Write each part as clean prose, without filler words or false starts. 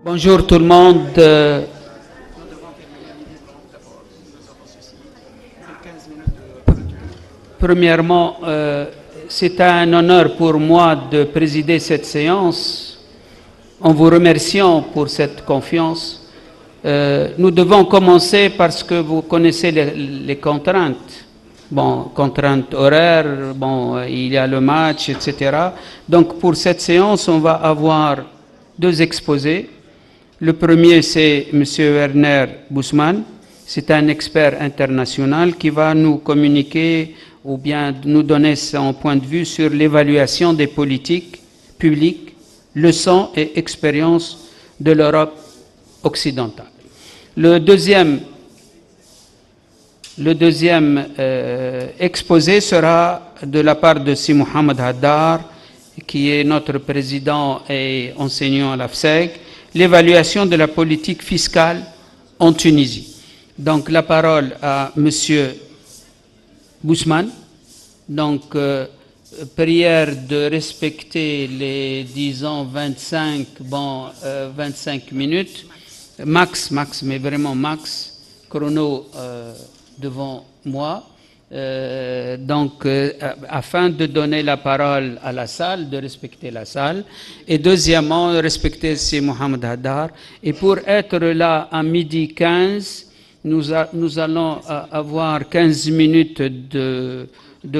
Bonjour tout le monde. Premièrement, c'est un honneur pour moi de présider cette séance en vous remerciant pour cette confiance. Nous devons commencer parce que vous connaissez les contraintes. Bon, contraintes horaires, bon, il y a le match, etc. Donc pour cette séance, on va avoir deux exposés. Le premier, c'est M. Werner Bussmann. C'est un expert international qui va nous communiquer ou bien nous donner son point de vue sur l'évaluation des politiques publiques, leçons et expériences de l'Europe occidentale. Le deuxième exposé sera de la part de Si Mohamed Haddar, qui est notre président et enseignant à l'AFSEG, l'évaluation de la politique fiscale en Tunisie. Donc la parole à M. Bussmann. Donc, prière de respecter les, disons, 25 minutes, max, mais vraiment max, chrono devant moi. Afin de donner la parole à la salle, de respecter la salle, et deuxièmement, respecter Si Mohamed Haddar. Et pour être là à 12h15, nous allons avoir 15 minutes de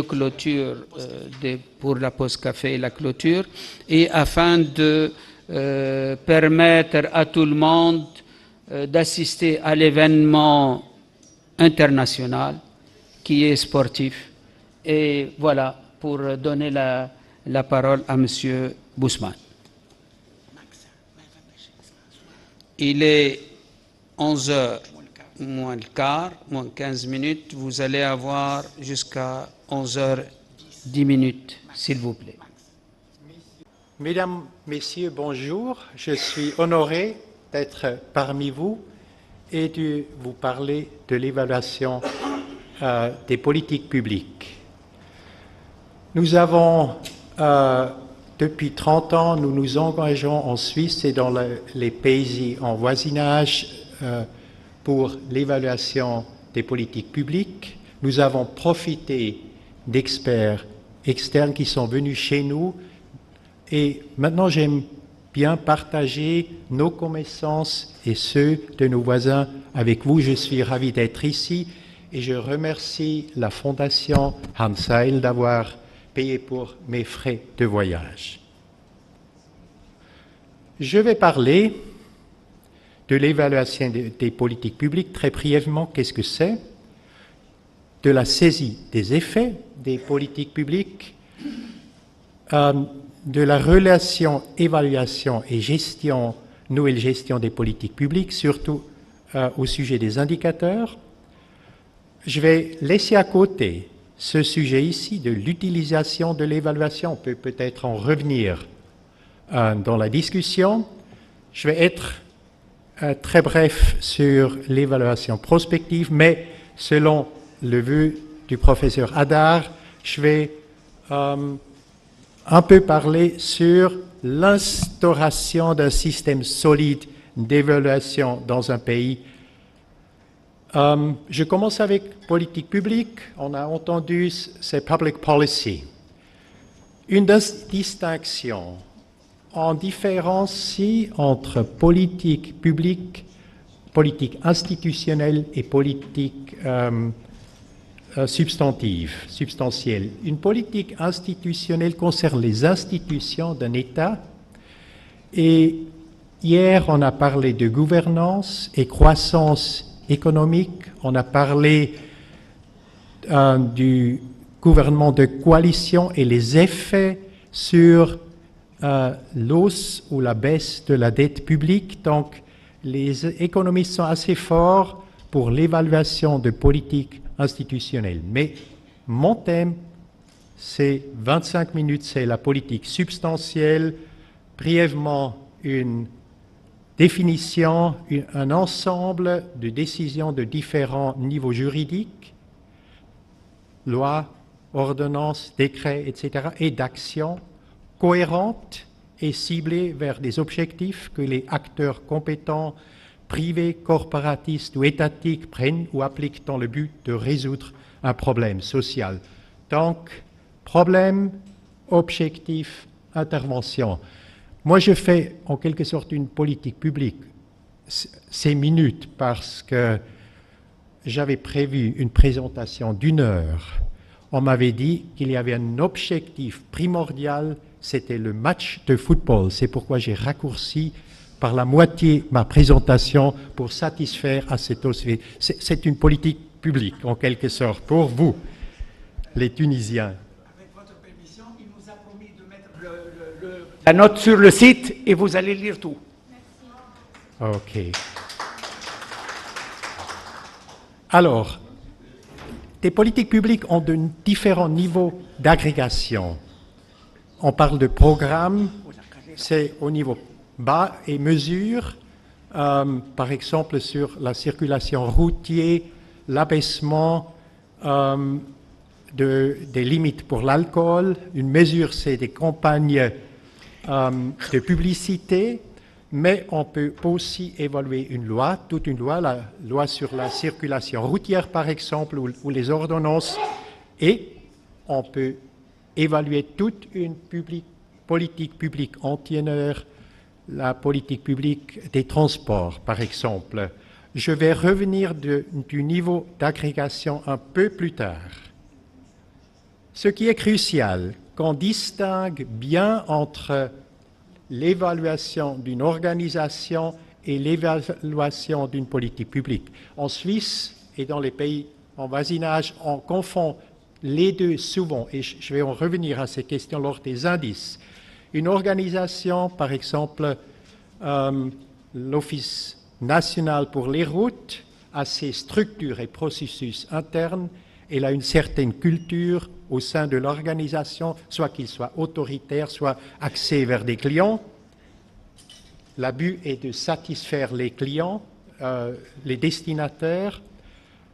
clôture pour la pause café et la clôture, et afin de permettre à tout le monde d'assister à l'événement international qui est sportif. Et voilà, pour donner la parole à M. Bussmann. Il est 11h moins le quart, moins 15 minutes. Vous allez avoir jusqu'à 11h10, s'il vous plaît. Mesdames, Messieurs, bonjour. Je suis honoré d'être parmi vous et de vous parler de l'évaluation des politiques publiques. Nous avons, depuis 30 ans, nous nous engageons en Suisse et dans les pays en voisinage pour l'évaluation des politiques publiques. Nous avons profité d'experts externes qui sont venus chez nous et maintenant j'aime bien partager nos connaissances et ceux de nos voisins avec vous. Je suis ravi d'être ici et je remercie la Fondation Hans Seil d'avoir payé pour mes frais de voyage. Je vais parler de l'évaluation des politiques publiques. Très brièvement, qu'est-ce que c'est? De la saisie des effets des politiques publiques, de la relation évaluation et gestion, nouvelle gestion des politiques publiques, surtout au sujet des indicateurs. Je vais laisser à côté ce sujet ici de l'utilisation de l'évaluation. On peut peut-être en revenir dans la discussion. Je vais être très bref sur l'évaluation prospective, mais selon le vœu du professeur Haddar, je vais un peu parler sur l'instauration d'un système solide d'évaluation dans un pays. Je commence avec politique publique. On a entendu, c'est public policy. Une distinction. On différencie entre politique publique, politique institutionnelle et politique substantielle. Une politique institutionnelle concerne les institutions d'un État. Et hier, on a parlé de gouvernance et croissance économique. On a parlé du gouvernement de coalition et les effets sur l'hausse ou la baisse de la dette publique. Donc, les économistes sont assez forts pour l'évaluation de politique institutionnelle. Mais mon thème, c'est 25 minutes, c'est la politique substantielle. Brièvement, une définition, un ensemble de décisions de différents niveaux juridiques, lois, ordonnances, décrets, etc., et d'actions cohérentes est ciblé vers des objectifs que les acteurs compétents, privés, corporatistes ou étatiques prennent ou appliquent dans le but de résoudre un problème social. Donc, problème, objectif, intervention. Moi, je fais en quelque sorte une politique publique ces minutes parce que j'avais prévu une présentation d'1 heure. On m'avait dit qu'il y avait un objectif primordial, c'était le match de football. C'est pourquoi j'ai raccourci par la moitié ma présentation pour satisfaire à cet objectif. C'est une politique publique, en quelque sorte, pour vous, les Tunisiens. Avec votre permission, il nous a promis de mettre la note sur le site et vous allez lire tout. OK. Alors, les politiques publiques ont de différents niveaux d'agrégation. On parle de programme, c'est au niveau bas et mesures, par exemple sur la circulation routière, l'abaissement des limites pour l'alcool. Une mesure, c'est des campagnes de publicité, mais on peut aussi évaluer une loi, toute une loi, la loi sur la circulation routière par exemple, ou les ordonnances, et on peut évaluer toute une politique publique entière, la politique publique des transports par exemple. Je vais revenir du niveau d'agrégation un peu plus tard. Ce qui est crucial, qu'on distingue bien entre l'évaluation d'une organisation et l'évaluation d'une politique publique. En Suisse et dans les pays en voisinage, on confond les deux souvent, et je vais en revenir à ces questions lors des indices. Une organisation, par exemple, l'Office national pour les routes, a ses structures et processus internes, elle a une certaine culture au sein de l'organisation, soit qu'il soit autoritaire, soit axé vers des clients. L'abut est de satisfaire les clients, les destinataires.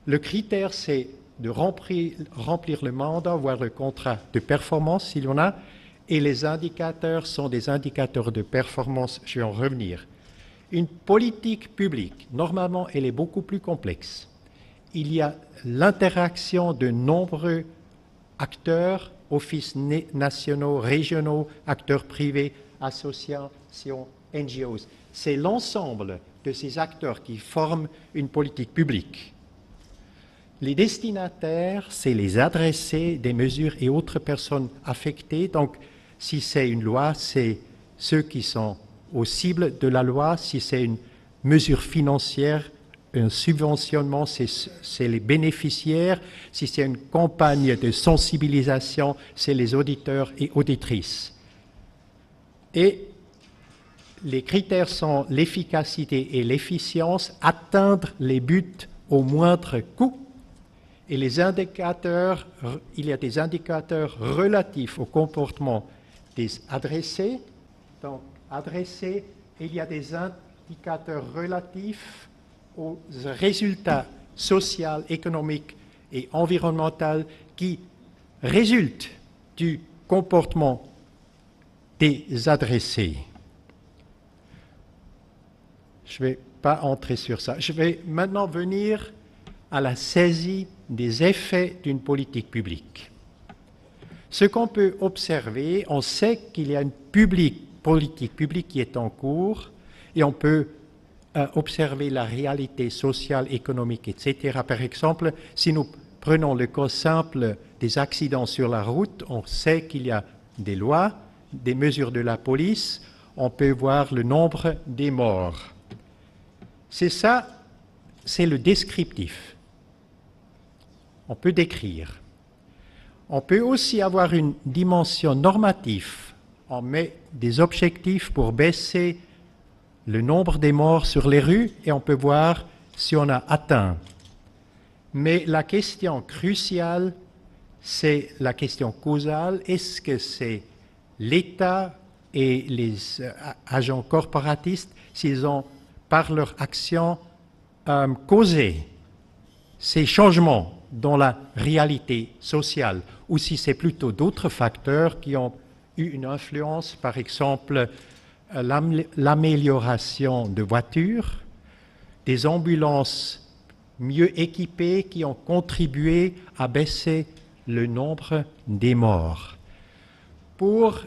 Le critère, c'est de remplir le mandat, voire le contrat de performance, s'il y en a, et les indicateurs sont des indicateurs de performance, je vais en revenir. Une politique publique, normalement, elle est beaucoup plus complexe. Il y a l'interaction de nombreux acteurs, offices nationaux, régionaux, acteurs privés, associations, NGOs. C'est l'ensemble de ces acteurs qui forment une politique publique. Les destinataires, c'est les adressés des mesures et autres personnes affectées. Donc, si c'est une loi, c'est ceux qui sont aux cibles de la loi. Si c'est une mesure financière, un subventionnement, c'est les bénéficiaires. Si c'est une campagne de sensibilisation, c'est les auditeurs et auditrices. Et les critères sont l'efficacité et l'efficience, atteindre les buts au moindre coût. Et les indicateurs, il y a des indicateurs relatifs au comportement des adressés. Donc, adressés, et il y a des indicateurs relatifs aux résultats sociaux, économiques et environnementaux qui résultent du comportement des adressés. Je ne vais pas entrer sur ça. Je vais maintenant venir à la saisie des effets d'une politique publique. Ce qu'on peut observer, on sait qu'il y a une politique publique qui est en cours et on peut observer la réalité sociale, économique, etc. Par exemple, si nous prenons le cas simple des accidents sur la route, on sait qu'il y a des lois, des mesures de la police, on peut voir le nombre des morts. C'est ça, c'est le descriptif. On peut décrire. On peut aussi avoir une dimension normative. On met des objectifs pour baisser le nombre des morts sur les rues et on peut voir si on a atteint. Mais la question cruciale, c'est la question causale. Est-ce que c'est l'État et les agents corporatistes, s'ils ont, par leur action, causé ces changements dans la réalité sociale, ou si c'est plutôt d'autres facteurs qui ont eu une influence, par exemple, l'amélioration de voitures, des ambulances mieux équipées qui ont contribué à baisser le nombre des morts. Pour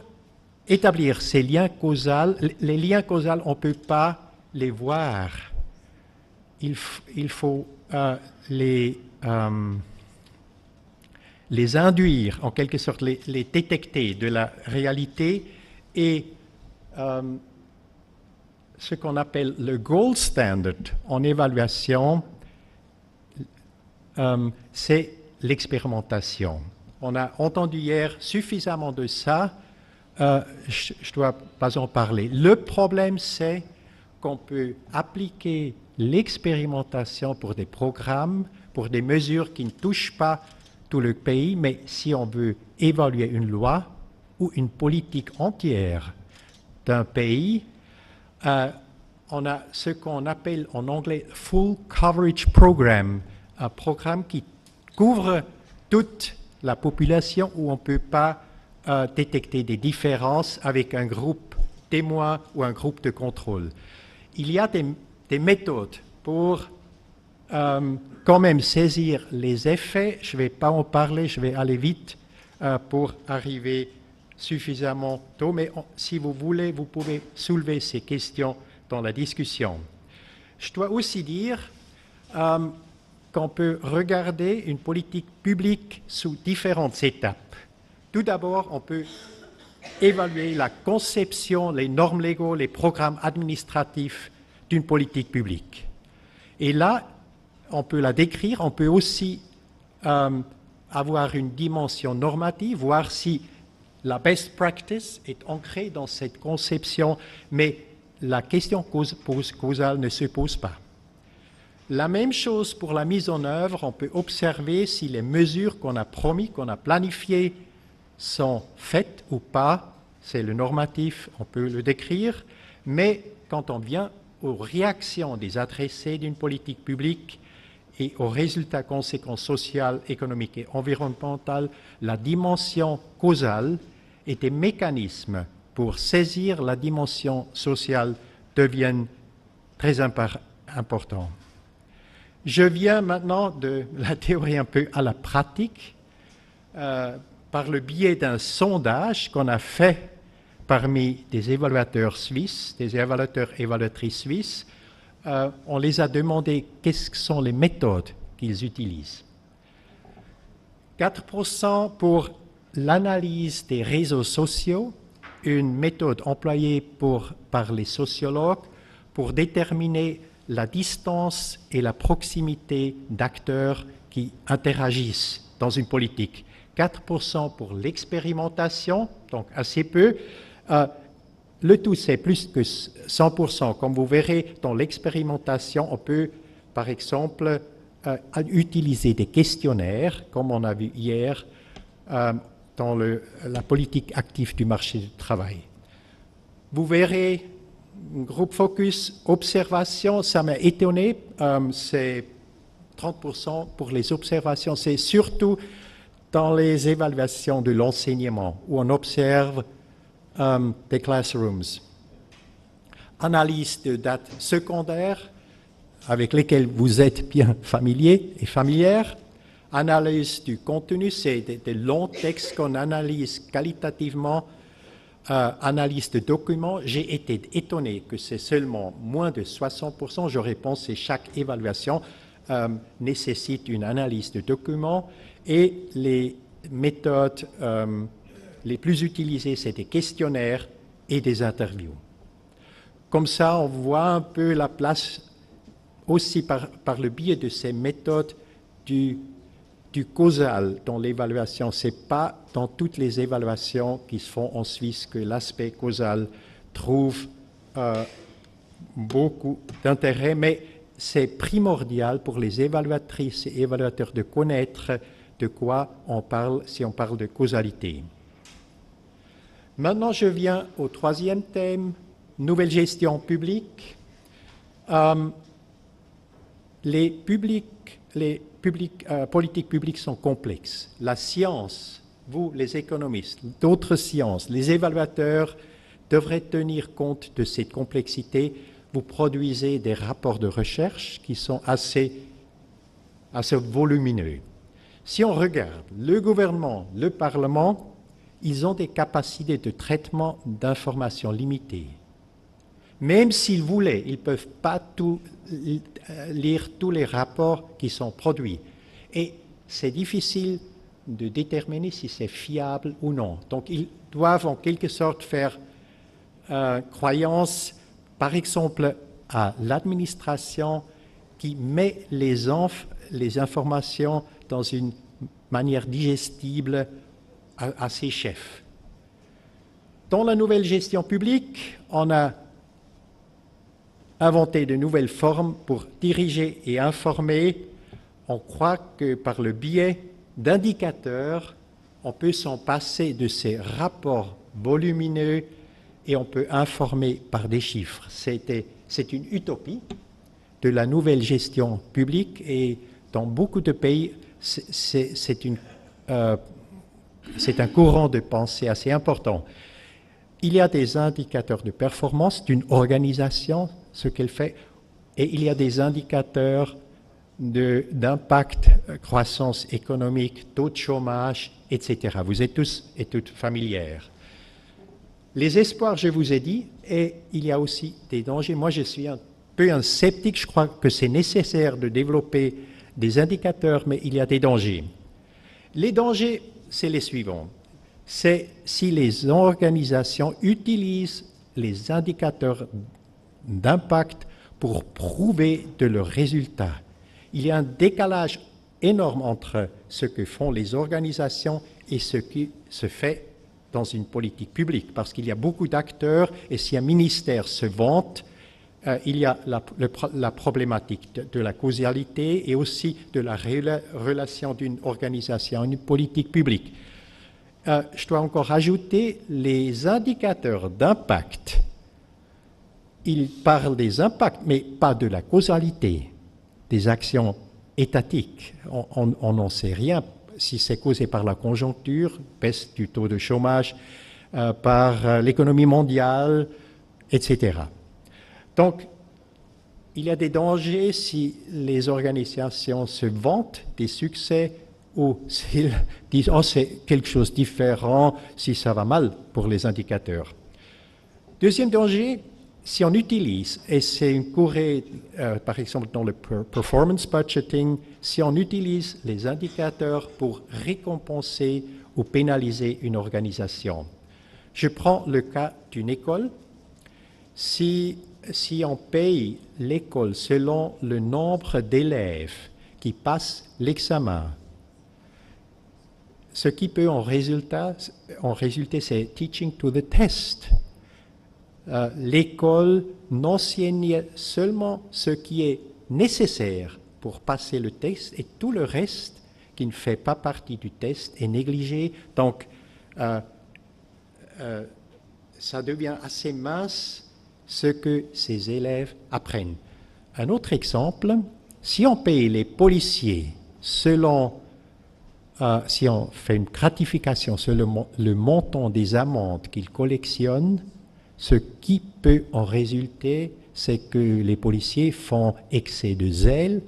établir ces liens causaux, les liens causaux, on ne peut pas les voir. Il faut les induire, en quelque sorte, les détecter de la réalité et ce qu'on appelle le gold standard en évaluation, c'est l'expérimentation. On a entendu hier suffisamment de ça, je ne dois pas en parler. Le problème, c'est qu'on peut appliquer l'expérimentation pour des programmes, pour des mesures qui ne touchent pas tout le pays, mais si on veut évaluer une loi ou une politique entière d'un pays, on a ce qu'on appelle en anglais Full Coverage Program, un programme qui couvre toute la population où on ne peut pas détecter des différences avec un groupe témoin ou un groupe de contrôle. Il y a des méthodes pour quand même saisir les effets. Je ne vais pas en parler, je vais aller vite pour arriver suffisamment tôt, mais si vous voulez, vous pouvez soulever ces questions dans la discussion. Je dois aussi dire qu'on peut regarder une politique publique sous différentes étapes. Tout d'abord, on peut évaluer la conception, les normes légaux, les programmes administratifs d'une politique publique. Et là, on peut la décrire, on peut aussi avoir une dimension normative, voir si la best practice est ancrée dans cette conception, mais la question causale ne se pose pas. La même chose pour la mise en œuvre, on peut observer si les mesures qu'on a promis, qu'on a planifiées, sont faites ou pas. C'est le normatif, on peut le décrire, mais quand on vient aux réactions des adressés d'une politique publique et aux résultats conséquences sociales, économiques et environnementales, la dimension causale et des mécanismes pour saisir la dimension sociale deviennent très importants. Je viens maintenant de la théorie un peu à la pratique, par le biais d'un sondage qu'on a fait parmi des évaluateurs suisses, des évaluateurs et évaluatrices suisses. On les a demandé quelles sont les méthodes qu'ils utilisent. 4% pour l'analyse des réseaux sociaux, une méthode employée par les sociologues pour déterminer la distance et la proximité d'acteurs qui interagissent dans une politique. 4% pour l'expérimentation, donc assez peu. Le tout, c'est plus que 100%. Comme vous verrez, dans l'expérimentation, on peut, par exemple, utiliser des questionnaires, comme on a vu hier, dans la politique active du marché du travail. Vous verrez, un groupe focus, observation, ça m'a étonné, c'est 30% pour les observations, c'est surtout dans les évaluations de l'enseignement, où on observe des classrooms. Analyse de dates secondaires, avec lesquelles vous êtes bien familiers et familières. Analyse du contenu, c'est des longs textes qu'on analyse qualitativement. Analyse de documents, j'ai été étonné que c'est seulement moins de 60%. J'aurais pensé que chaque évaluation nécessite une analyse de documents. Et les méthodes les plus utilisées, c'est des questionnaires et des interviews. Comme ça, on voit un peu la place aussi par le biais de ces méthodes du causal dans l'évaluation. Ce n'est pas dans toutes les évaluations qui se font en Suisse que l'aspect causal trouve beaucoup d'intérêt, mais c'est primordial pour les évaluatrices et évaluateurs de connaître de quoi on parle si on parle de causalité. Maintenant, je viens au troisième thème, nouvelle gestion publique. Les politiques publiques sont complexes. La science vous, les économistes, d'autres sciences, les évaluateurs devraient tenir compte de cette complexité. Vous produisez des rapports de recherche qui sont assez volumineux. Si on regarde le gouvernement, le Parlement, ils ont des capacités de traitement d'informations limitées. Même s'ils voulaient, ils ne peuvent pas lire tous les rapports qui sont produits. Et c'est difficile de déterminer si c'est fiable ou non. Donc ils doivent en quelque sorte faire croyance, par exemple, à l'administration qui met les informations dans une manière digestible à ses chefs. Dans la nouvelle gestion publique, on a inventé de nouvelles formes pour diriger et informer. On croit que par le biais d'indicateurs, on peut s'en passer de ces rapports volumineux et on peut informer par des chiffres. C'est une utopie de la nouvelle gestion publique et dans beaucoup de pays, c'est un courant de pensée assez important. Il y a des indicateurs de performance d'une organisation, ce qu'elle fait, et il y a des indicateurs d'impact, croissance économique, taux de chômage, etc. Vous êtes tous et toutes familières. Les espoirs, je vous ai dit, et il y a aussi des dangers. Moi, je suis un peu un sceptique, je crois que c'est nécessaire de développer des indicateurs, mais il y a des dangers. Les dangers, c'est les suivants. C'est si les organisations utilisent les indicateurs d'impact pour prouver de leurs résultats. Il y a un décalage énorme entre ce que font les organisations et ce qui se fait dans une politique publique, parce qu'il y a beaucoup d'acteurs, et si un ministère se vante, il y a la problématique de la causalité et aussi de la relation d'une organisation à une politique publique. Je dois encore ajouter les indicateurs d'impact. Ils parlent des impacts, mais pas de la causalité des actions étatiques. On n'en sait rien. Si c'est causé par la conjoncture, baisse du taux de chômage, par l'économie mondiale, etc. Donc, il y a des dangers si les organisations se vantent des succès ou s'ils disent « oh, c'est quelque chose de différent » si ça va mal pour les indicateurs. Deuxième danger, si on utilise, et c'est une courée, par exemple dans le performance budgeting, si on utilise les indicateurs pour récompenser ou pénaliser une organisation. Je prends le cas d'une école. Si on paye l'école selon le nombre d'élèves qui passent l'examen, ce qui peut en résulter, c'est teaching to the test. L'école n'enseigne seulement ce qui est nécessaire pour passer le test et tout le reste qui ne fait pas partie du test est négligé. Donc, ça devient assez mince ce que ces élèves apprennent. Un autre exemple, si on paye les policiers selon, si on fait une gratification sur le montant des amendes qu'ils collectionnent, ce qui peut en résulter, c'est que les policiers font excès de zèle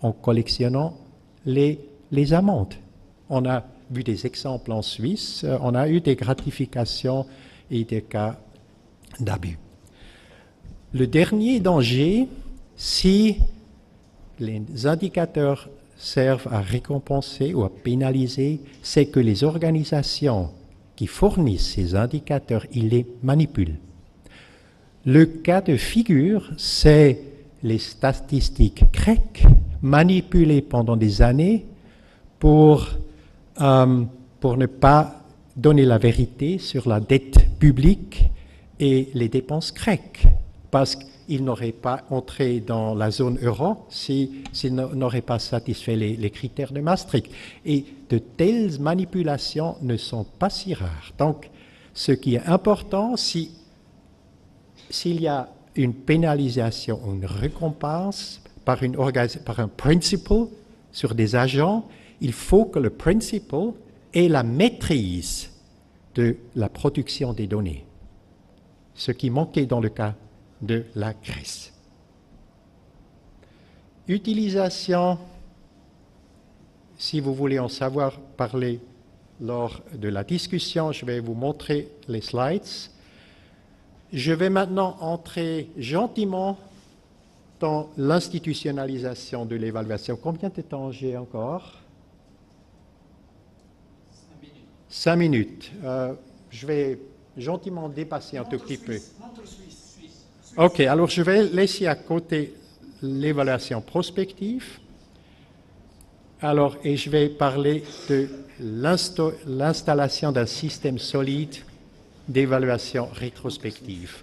en collectionnant les amendes. On a vu des exemples en Suisse, on a eu des gratifications et des cas d'abus. Le dernier danger, si les indicateurs servent à récompenser ou à pénaliser, c'est que les organisations qui fournissent ces indicateurs, ils les manipulent. Le cas de figure, c'est les statistiques grecques manipulées pendant des années pour ne pas donner la vérité sur la dette publique et les dépenses grecques, parce qu'ils n'auraient pas entré dans la zone euro s'ils n'auraient pas satisfait les critères de Maastricht. Et de telles manipulations ne sont pas si rares. Donc, ce qui est important, s'il y a une pénalisation ou une récompense par un principle sur des agents, il faut que le principle et la maîtrise de la production des données, ce qui manquait dans le cas de la Grèce. Utilisation, si vous voulez en savoir parler lors de la discussion, je vais vous montrer les slides. Je vais maintenant entrer gentiment dans l'institutionnalisation de l'évaluation. Combien de temps j'ai encore? 5 minutes. Je vais gentiment dépasser un tout petit peu. Ok, alors je vais laisser à côté l'évaluation prospective. Alors, et je vais parler de l'installation d'un système solide d'évaluation rétrospective.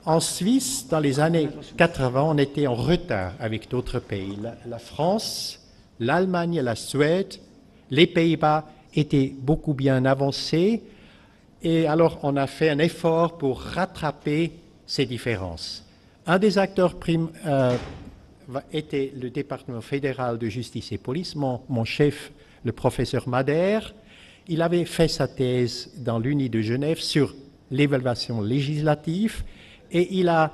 En Suisse, dans les années 80, on était en retard avec d'autres pays. La France, l'Allemagne, la Suède, les Pays-Bas étaient beaucoup bien avancés. Et alors, on a fait un effort pour rattraper ces différences. Un des acteurs était le département fédéral de justice et police, mon chef, le professeur Madère. Il avait fait sa thèse dans l'Uni de Genève sur l'évaluation législative et il a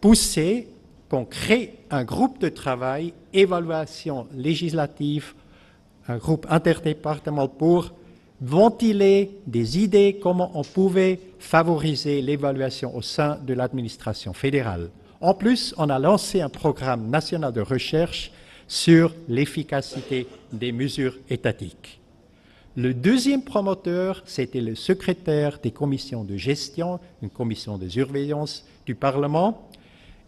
poussé qu'on crée un groupe de travail, évaluation législative, un groupe interdépartemental pour ventiler des idées, comment on pouvait favoriser l'évaluation au sein de l'administration fédérale. En plus, on a lancé un programme national de recherche sur l'efficacité des mesures étatiques. Le deuxième promoteur, c'était le secrétaire des commissions de gestion, une commission de surveillance du Parlement,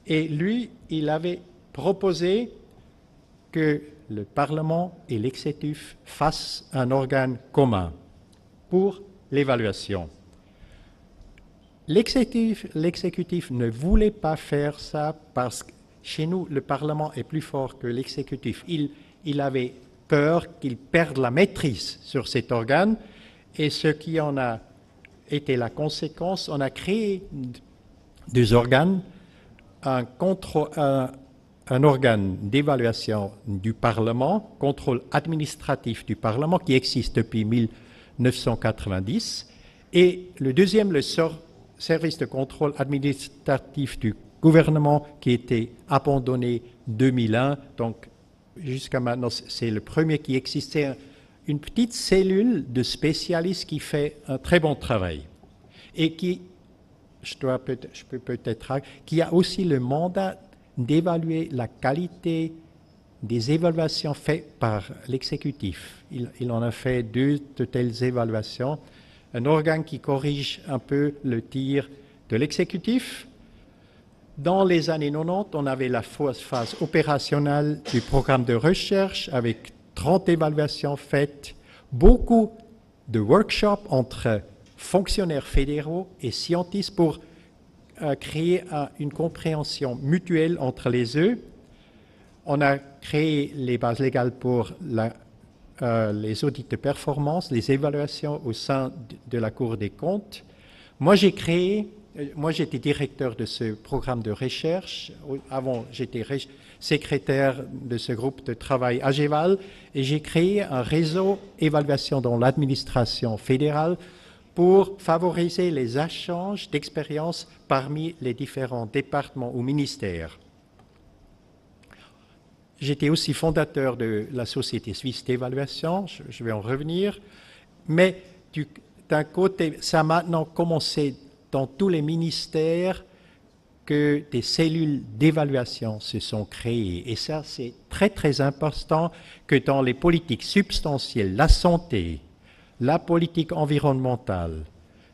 et lui, il avait proposé que le Parlement et l'exécutif fassent un organe commun pour l'évaluation. L'exécutif ne voulait pas faire ça parce que chez nous, le Parlement est plus fort que l'exécutif. Il avait peur qu'il perde la maîtrise sur cet organe et ce qui en a été la conséquence, on a créé deux organes, un organe d'évaluation du Parlement, contrôle administratif du Parlement qui existe depuis 1990 et le deuxième, le service de contrôle administratif du gouvernement qui était abandonné en 2001, donc jusqu'à maintenant c'est le premier qui existait, une petite cellule de spécialistes qui fait un très bon travail et qui, qui a aussi le mandat d'évaluer la qualité des évaluations faites par l'exécutif. Il en a fait 2 de telles évaluations. Un organe qui corrige un peu le tir de l'exécutif. Dans les années 90, on avait la phase opérationnelle du programme de recherche avec 30 évaluations faites, beaucoup de workshops entre fonctionnaires fédéraux et scientifiques pour créer une compréhension mutuelle entre les deux. On a créé les bases légales pour les audits de performance, les évaluations au sein de la Cour des comptes. Moi, j'étais directeur de ce programme de recherche. Avant, j'étais secrétaire de ce groupe de travail à Géval et j'ai créé un réseau évaluation dans l'administration fédérale pour favoriser les échanges d'expériences parmi les différents départements ou ministères. J'étais aussi fondateur de la Société suisse d'évaluation, je vais en revenir, mais d'un côté, ça a maintenant commencé dans tous les ministères que des cellules d'évaluation se sont créées. Et ça, c'est très, très important que dans les politiques substantielles, la santé, la politique environnementale,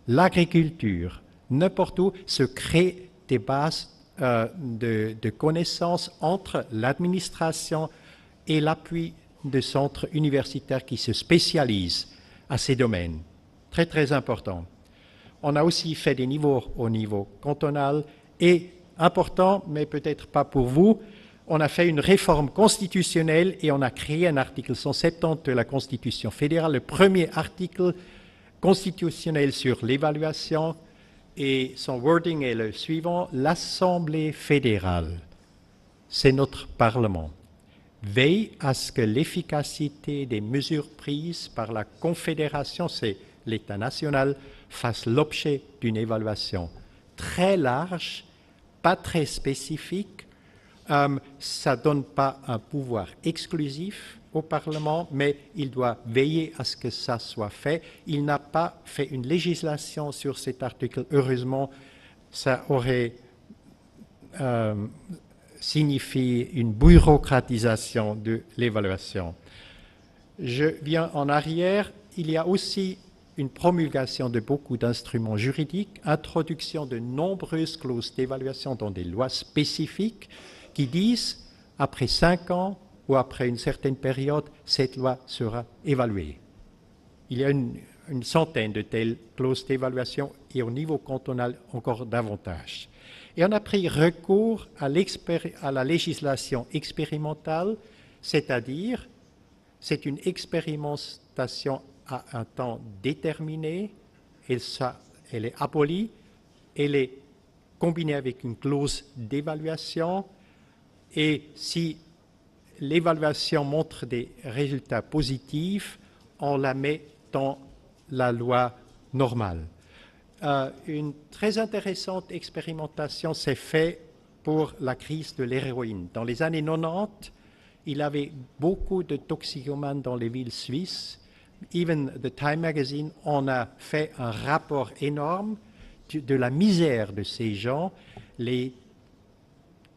l'agriculture, n'importe où, se créent des bases de connaissances entre l'administration et l'appui de centres universitaires qui se spécialisent à ces domaines. Très, très important. On a aussi fait des niveaux au niveau cantonal et, important, mais peut-être pas pour vous, on a fait une réforme constitutionnelle et on a créé un article 170 de la Constitution fédérale, le premier article constitutionnel sur l'évaluation, et son wording est le suivant: l'Assemblée fédérale, c'est notre Parlement. veille à ce que l'efficacité des mesures prises par la Confédération, c'est l'État national, fasse l'objet d'une évaluation très large, pas très spécifique. Ça ne donne pas un pouvoir exclusif au Parlement, mais il doit veiller à ce que ça soit fait. Il n'a pas fait une législation sur cet article. Heureusement, ça aurait signifié une bureaucratisation de l'évaluation. Je viens en arrière. Il y a aussi une promulgation de beaucoup d'instruments juridiques, introduction de nombreuses clauses d'évaluation dans des lois spécifiques qui disent, après 5 ans ou après une certaine période, cette loi sera évaluée. Il y a une centaine de telles clauses d'évaluation et au niveau cantonal encore davantage. Et on a pris recours à la législation expérimentale, c'est-à-dire c'est une expérimentation à un temps déterminé, elle est abolie, elle est combinée avec une clause d'évaluation et si l'évaluation montre des résultats positifs, on la met dans la loi normale. Une très intéressante expérimentation s'est faite pour la crise de l'héroïne. Dans les années 90, il y avait beaucoup de toxicomanes dans les villes suisses. Even the Time Magazine, on a fait un rapport énorme de la misère de ces gens. Les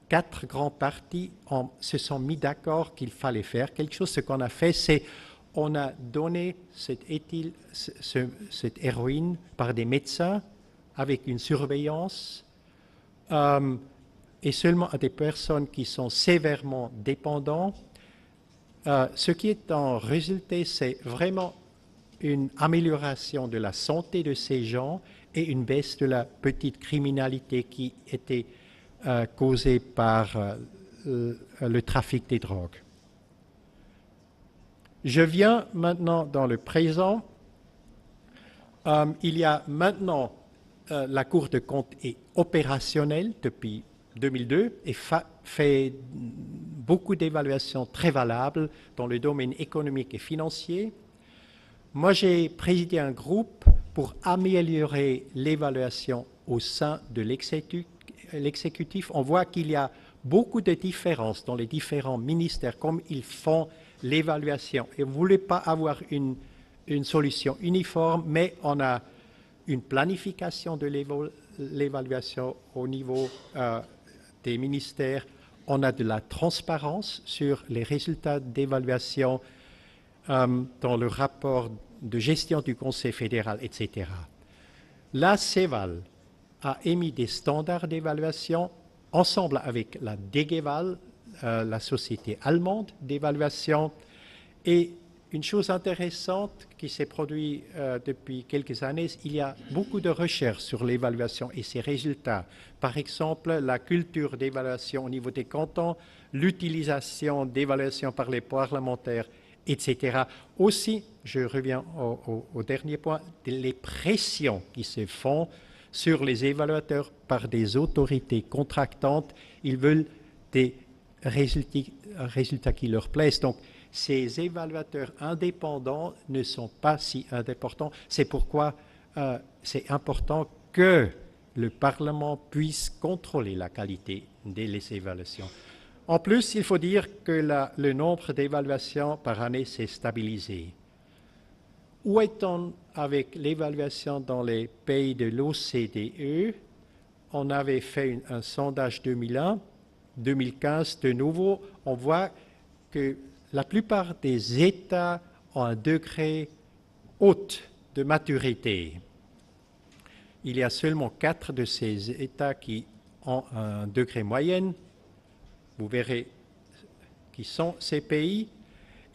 4 grands partis se sont mis d'accord qu'il fallait faire quelque chose. Ce qu'on a fait, c'est on a donné cette héroïne par des médecins avec une surveillance et seulement à des personnes qui sont sévèrement dépendantes. Ce qui est en résultat, c'est vraiment une amélioration de la santé de ces gens et une baisse de la petite criminalité qui était causée par le trafic des drogues. Je viens maintenant dans le présent. Il y a maintenant, la Cour de compte est opérationnelle depuis 2002 et fait beaucoup d'évaluations très valables dans le domaine économique et financier. Moi, j'ai présidé un groupe pour améliorer l'évaluation au sein de l'exécutif. On voit qu'il y a beaucoup de différences dans les différents ministères, comme ils font l'évaluation. Et on ne voulait pas avoir une solution uniforme, mais on a une planification de l'évaluation au niveau des ministères. On a de la transparence sur les résultats d'évaluation dans le rapport de gestion du Conseil fédéral, etc. La CEVAL a émis des standards d'évaluation ensemble avec la DGEVAL, la société allemande d'évaluation. Et une chose intéressante qui s'est produite depuis quelques années, il y a beaucoup de recherches sur l'évaluation et ses résultats. Par exemple, la culture d'évaluation au niveau des cantons, l'utilisation d'évaluation par les parlementaires, etc. Aussi, je reviens au dernier point, les pressions qui se font sur les évaluateurs par des autorités contractantes. Ils veulent des résultats qui leur plaisent. Donc, ces évaluateurs indépendants ne sont pas si indépendants. C'est pourquoi c'est important que le Parlement puisse contrôler la qualité des évaluations. En plus, il faut dire que le nombre d'évaluations par année s'est stabilisé. Où est-on avec l'évaluation dans les pays de l'OCDE? On avait fait un sondage 2001, 2015 de nouveau. On voit que la plupart des États ont un degré haut de maturité. Il y a seulement 4 de ces États qui ont un degré moyen. Vous verrez qui sont ces pays.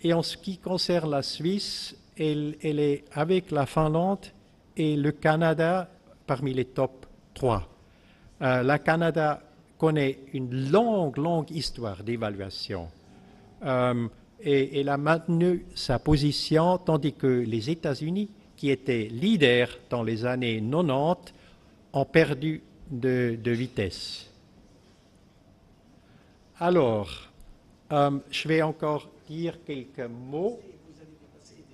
Et en ce qui concerne la Suisse, elle est avec la Finlande et le Canada parmi les top 3. Le Canada connaît une longue histoire d'évaluation. Et elle a maintenu sa position, tandis que les États-Unis, qui étaient leaders dans les années 90, ont perdu de vitesse. Alors, Je vais encore dire quelques mots.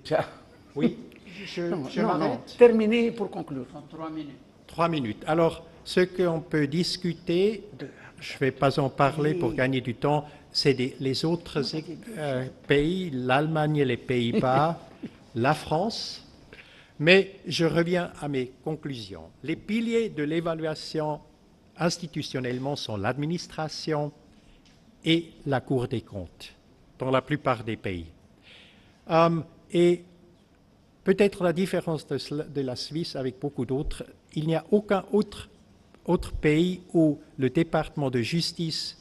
Ça. Oui, Non, je non, m'arrête. terminé pour conclure. 3 minutes. 3 minutes. Alors, ce qu'on peut discuter, je ne vais pas en parler pour gagner du temps, c'est les autres pays, l'Allemagne et les Pays-Bas, la France. Mais je reviens à mes conclusions. Les piliers de l'évaluation institutionnellement sont l'administration et la Cour des comptes, dans la plupart des pays. Et peut-être la différence de la Suisse avec beaucoup d'autres, il n'y a aucun autre pays où le département de justice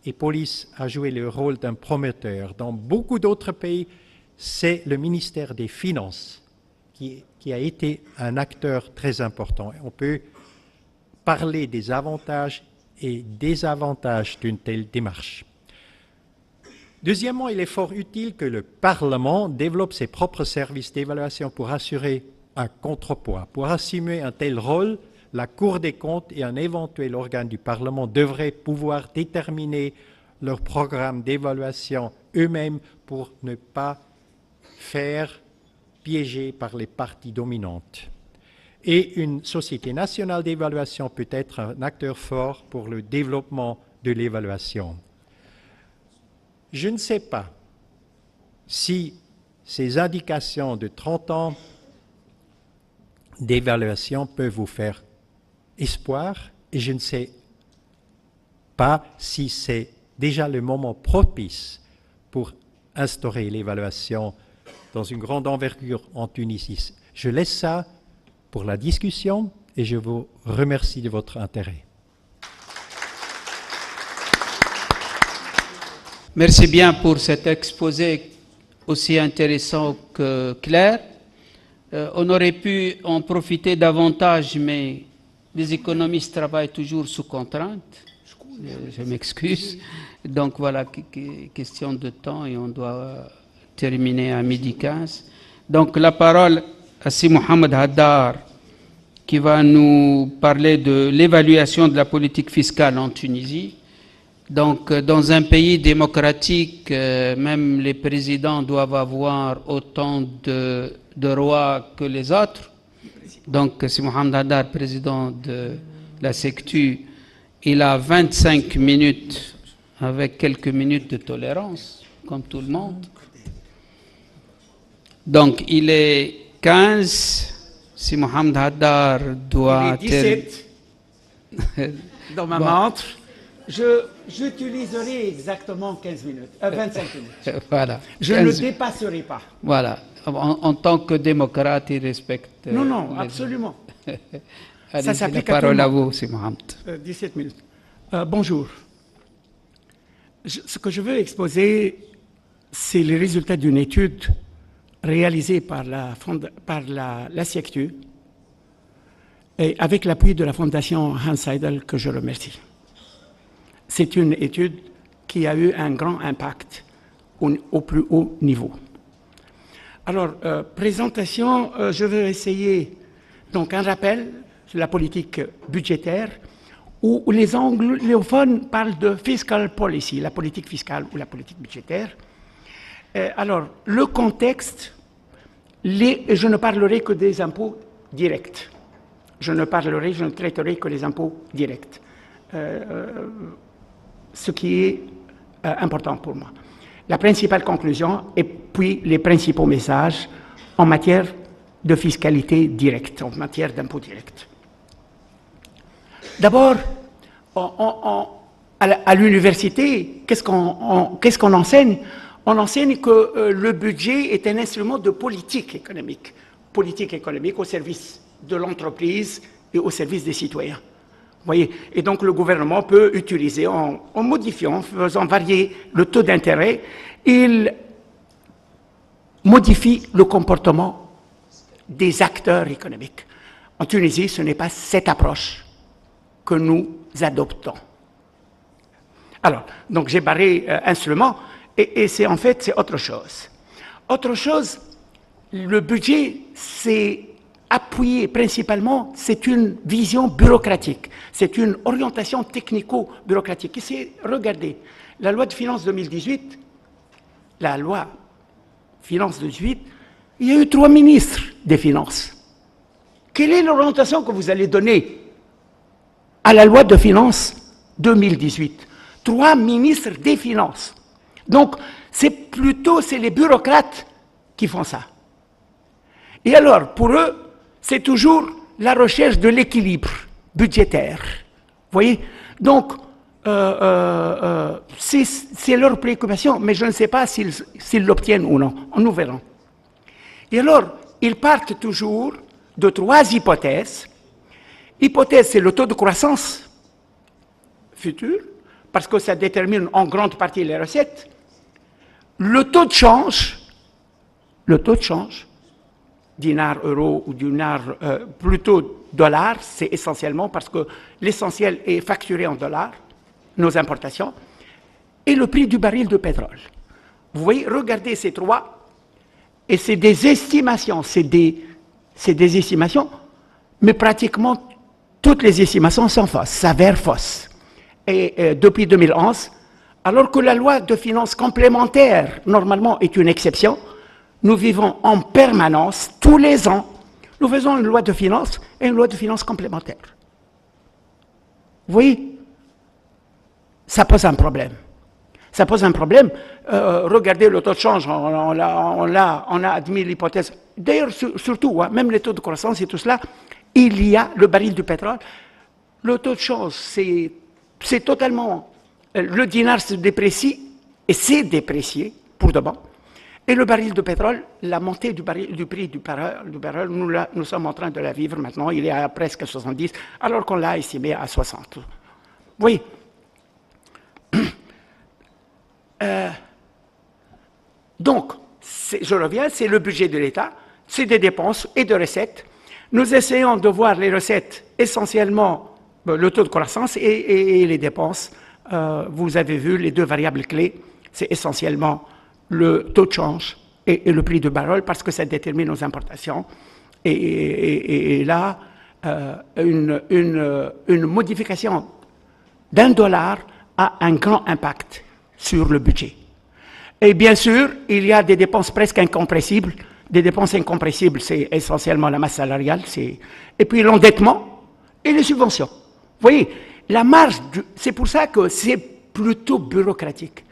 et police a joué le rôle d'un promoteur. Dans beaucoup d'autres pays, c'est le ministère des Finances qui a été un acteur très important. On peut parler des avantages et désavantages d'une telle démarche. Deuxièmement, il est fort utile que le Parlement développe ses propres services d'évaluation pour assurer un contrepoids. Pour assumer un tel rôle, la Cour des comptes et un éventuel organe du Parlement devraient pouvoir déterminer leur programme d'évaluation eux-mêmes pour ne pas faire piéger par les parties dominantes. Et une société nationale d'évaluation peut être un acteur fort pour le développement de l'évaluation. Je ne sais pas si ces indications de 30 ans d'évaluation peuvent vous faire espoir, et je ne sais pas si c'est déjà le moment propice pour instaurer l'évaluation dans une grande envergure en Tunisie. Je laisse ça pour la discussion et je vous remercie de votre intérêt. Merci bien pour cet exposé aussi intéressant que clair. On aurait pu en profiter davantage, mais les économistes travaillent toujours sous contrainte. Je m'excuse. Donc voilà, question de temps et on doit terminer à 12h15. Donc la parole à Si Mohamed Haddar qui va nous parler de l'évaluation de la politique fiscale en Tunisie. Donc dans un pays démocratique, même les présidents doivent avoir autant de rois que les autres. Donc Si Mohamed Haddar, président de la SECTU, il a 25 minutes avec quelques minutes de tolérance, comme tout le monde. Donc, il est 15. Si Mohamed Haddar doit... Il est 17 dans ma montre. J'utiliserai exactement 15 minutes, 25 minutes. Voilà. Je ne dépasserai pas. Voilà. En tant que démocrate, il respecte... Non, absolument. Ça s'applique à tout le monde. La parole à vous, Si Mohamed. 17 minutes. Bonjour. Ce que je veux exposer, c'est les résultats d'une étude réalisée par la SIECTU et avec l'appui de la fondation Hans Seidel, que je remercie. C'est une étude qui a eu un grand impact au plus haut niveau. Alors, présentation, je vais essayer, donc un rappel sur la politique budgétaire, où les anglophones parlent de fiscal policy, la politique fiscale ou la politique budgétaire. Alors, le contexte, je ne parlerai que des impôts directs. Je ne traiterai que les impôts directs. Ce qui est important pour moi. La principale conclusion et puis les principaux messages en matière de fiscalité directe, en matière d'impôts directs. D'abord, à l'université, qu'est-ce qu'on enseigne? On enseigne que le budget est un instrument de politique économique au service de l'entreprise et au service des citoyens. Vous voyez? Et donc le gouvernement peut utiliser, en modifiant, en faisant varier le taux d'intérêt, il modifie le comportement des acteurs économiques. En Tunisie, ce n'est pas cette approche que nous adoptons. Alors, donc j'ai barré instrument, et c'est autre chose. Autre chose, le budget, c'est appuyée principalement, c'est une vision bureaucratique, c'est une orientation technico-bureaucratique. Ici, regardez, la loi de finances 2018, la loi finances 2018, il y a eu 3 ministres des Finances. Quelle est l'orientation que vous allez donner à la loi de finances 2018? 3 ministres des Finances. Donc, c'est les bureaucrates qui font ça. Et alors, pour eux, c'est toujours la recherche de l'équilibre budgétaire. Vous voyez? Donc, c'est leur préoccupation, mais je ne sais pas s'ils l'obtiennent ou non. Nous verrons. Et alors, ils partent toujours de 3 hypothèses. Hypothèse, c'est le taux de croissance futur, parce que ça détermine en grande partie les recettes. Le taux de change, dinar, euro ou dinar, plutôt dollar, c'est essentiellement parce que l'essentiel est facturé en dollars, nos importations, et le prix du baril de pétrole. Vous voyez, regardez ces 3, et c'est des estimations, c'est des estimations, mais pratiquement toutes les estimations sont fausses, s'avèrent fausses. Et depuis 2011, alors que la loi de finances complémentaire, normalement, est une exception, nous vivons en permanence, tous les ans, nous faisons une loi de finances et une loi de finances complémentaire. Vous voyez? Ça pose un problème. Ça pose un problème. Regardez le taux de change, on a admis l'hypothèse. D'ailleurs, surtout, hein, même les taux de croissance et tout cela, il y a le baril du pétrole. Le taux de change, c'est totalement... Le dinar se déprécie, et c'est déprécié, pour de bon. Et le baril de pétrole, la montée du prix du baril, nous sommes en train de la vivre maintenant, il est à presque 70, alors qu'on l'a estimé à 60. Vous voyez? Donc, je reviens, c'est le budget de l'État, c'est des dépenses et de recettes. Nous essayons de voir les recettes essentiellement, le taux de croissance et les dépenses. Vous avez vu les 2 variables clés, c'est essentiellement le taux de change et le prix du baril parce que ça détermine nos importations. Et là, une modification d'$1 a un grand impact sur le budget. Et bien sûr, il y a des dépenses presque incompressibles. Des dépenses incompressibles, c'est essentiellement la masse salariale, et puis l'endettement et les subventions. Vous voyez, la marge, c'est pour ça que c'est plutôt bureaucratique.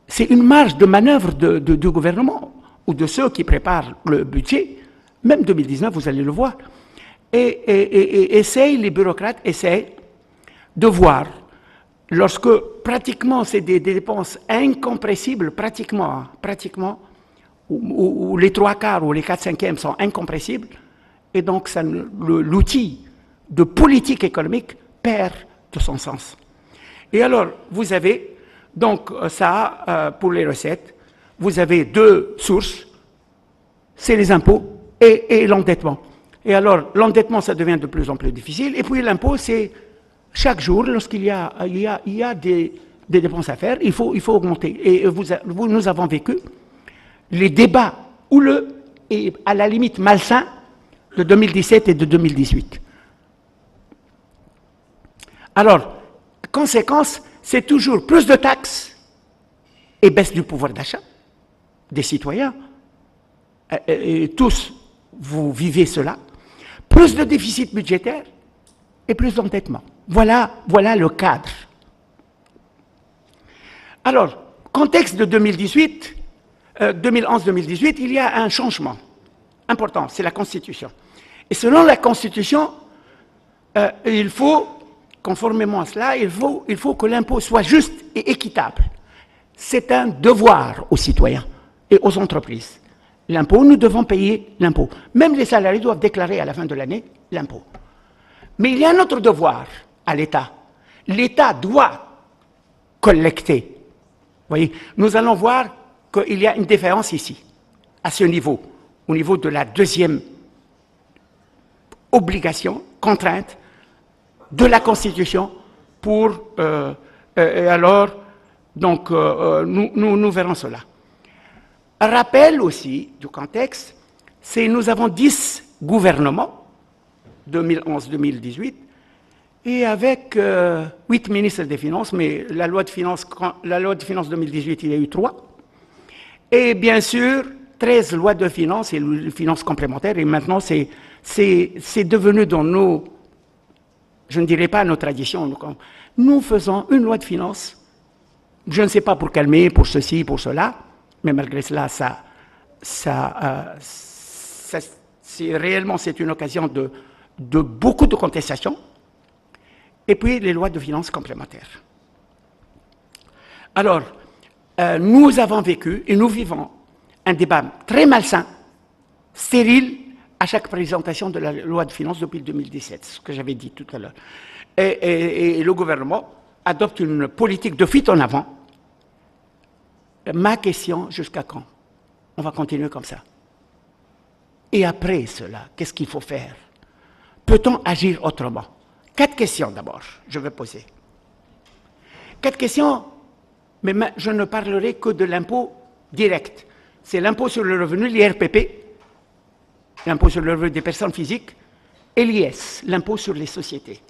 C'est une marge de manœuvre du gouvernement ou de ceux qui préparent le budget. Même 2019, vous allez le voir. Et les bureaucrates essayent de voir, lorsque pratiquement c'est des dépenses incompressibles, pratiquement, où les 3/4 ou les 4/5 sont incompressibles, et donc l'outil de politique économique perd de son sens. Et alors, vous avez, donc ça, pour les recettes, vous avez 2 sources, c'est les impôts et l'endettement. Et alors, l'endettement, ça devient de plus en plus difficile, et puis l'impôt, c'est chaque jour, lorsqu'il y a des dépenses à faire, il faut augmenter. Et nous avons vécu les débats houleux et à la limite malsains de 2017 et de 2018. Alors, conséquence, c'est toujours plus de taxes et baisse du pouvoir d'achat des citoyens. Et tous, vous vivez cela. Plus de déficit budgétaire et plus d'endettement. Voilà le cadre. Alors, contexte de 2011-2018, il y a un changement important, c'est la Constitution. Et selon la Constitution, il faut, conformément à cela, il faut que l'impôt soit juste et équitable. C'est un devoir aux citoyens et aux entreprises. L'impôt, nous devons payer l'impôt. Même les salariés doivent déclarer à la fin de l'année l'impôt. Mais il y a un autre devoir à l'État. L'État doit collecter. Vous voyez, nous allons voir qu'il y a une différence ici, à ce niveau, au niveau de la deuxième obligation, contrainte de la Constitution pour... alors, donc, nous verrons cela. Un rappel aussi du contexte, c'est nous avons 10 gouvernements, 2011-2018, et avec 8 ministres des Finances, mais la loi de finances 2018, il y a eu 3. Et bien sûr, 13 lois de finances et les finances complémentaires, et maintenant c'est devenu dans nos, je ne dirais pas nos traditions, nous faisons une loi de finances, je ne sais pas pour calmer, pour ceci, pour cela, mais malgré cela, réellement c'est une occasion de beaucoup de contestations, et puis les lois de finances complémentaires. Alors, nous avons vécu et nous vivons un débat très malsain, stérile, à chaque présentation de la loi de finances depuis 2017, ce que j'avais dit tout à l'heure. Et le gouvernement adopte une politique de fuite en avant. Ma question, jusqu'à quand? On va continuer comme ça. Et après cela, qu'est-ce qu'il faut faire? Peut-on agir autrement? 4 questions d'abord, je vais poser. 4 questions, mais je ne parlerai que de l'impôt direct. C'est l'impôt sur le revenu, l'IRPP, l'impôt sur le revenu des personnes physiques, et l'IS, l'impôt sur les sociétés.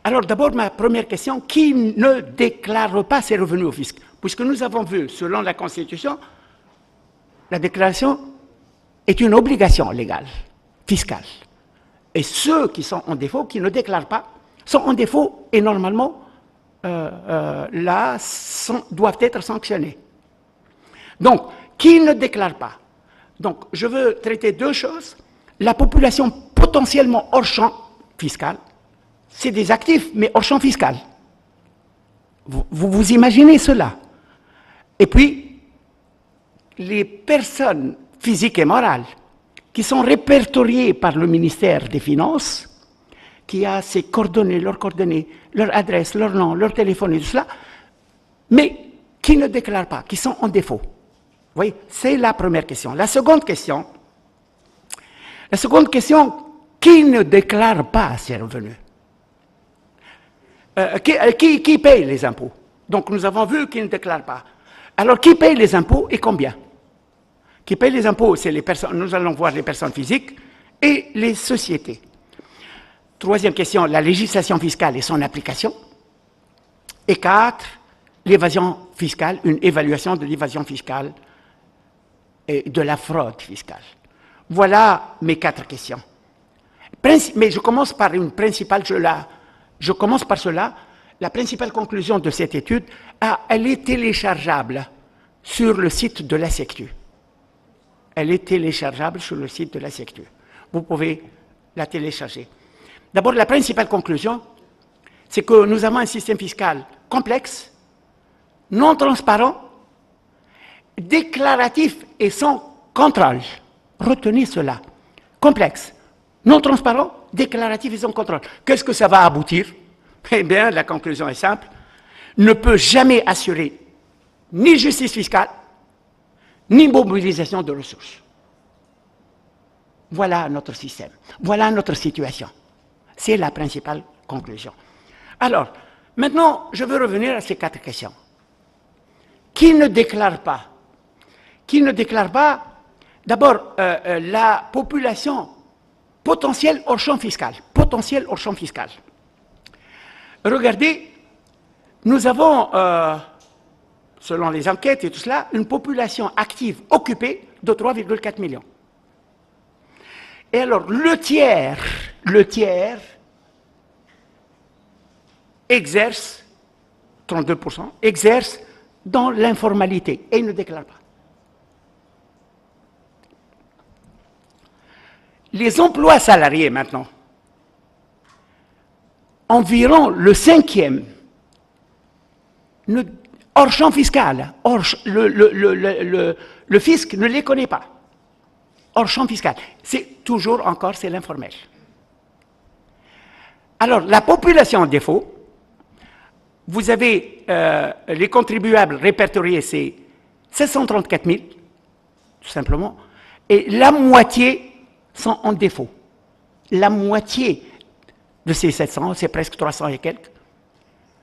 Alors d'abord, ma première question, qui ne déclare pas ses revenus au fisc? Puisque nous avons vu, selon la Constitution, la déclaration est une obligation légale, fiscale. Et ceux qui sont en défaut, qui ne déclarent pas, sont en défaut et normalement, doivent être sanctionnés. Donc, qui ne déclare pas? Donc, je veux traiter 2 choses. La population potentiellement hors champ fiscal, c'est des actifs, mais hors champ fiscal. Vous imaginez cela? Et puis, les personnes physiques et morales qui sont répertoriées par le ministère des Finances, qui a ses coordonnées, leur adresse, leur nom, leur téléphone et tout cela, mais qui ne déclarent pas, qui sont en défaut. Vous voyez, c'est la première question. La seconde question, qui ne déclare pas ses revenus? Qui paye les impôts? Donc nous avons vu qui ne déclare pas. Alors qui paye les impôts et combien? Qui paye les impôts, c'est les personnes, nous allons voir les personnes physiques et les sociétés. Troisième question, la législation fiscale et son application. Et 4, l'évasion fiscale, une évaluation de l'évasion fiscale et de la fraude fiscale. Voilà mes 4 questions. Mais je commence par une principale, je commence par cela. La principale conclusion de cette étude, elle est téléchargeable sur le site de la Sécu. Elle est téléchargeable sur le site de la Sécu. Vous pouvez la télécharger. D'abord, la principale conclusion, c'est que nous avons un système fiscal complexe, non transparent, déclaratif et sans contrôle. Retenez cela. Complexe, non transparent, déclaratif et sans contrôle. Qu'est-ce que ça va aboutir? Eh bien, la conclusion est simple. Ne peut jamais assurer ni justice fiscale, ni mobilisation de ressources. Voilà notre système. Voilà notre situation. C'est la principale conclusion. Alors, maintenant, je veux revenir à ces 4 questions. Qui ne déclare pas? Qui ne déclare pas? D'abord, la population potentielle hors champ fiscal. Potentielle hors champ fiscal. Regardez, nous avons, selon les enquêtes et tout cela, une population active occupée de 3,4 millions. Et alors, le tiers exerce, 32%, exerce dans l'informalité et ne déclare pas. Les emplois salariés maintenant, environ le 5e, hors champ fiscal, le fisc ne les connaît pas. Hors champ fiscal. C'est toujours encore, c'est l'informel. Alors, la population en défaut, vous avez les contribuables répertoriés, c'est 734 000, tout simplement, et la moitié sont en défaut. La moitié de ces 700, c'est presque 300 et quelques,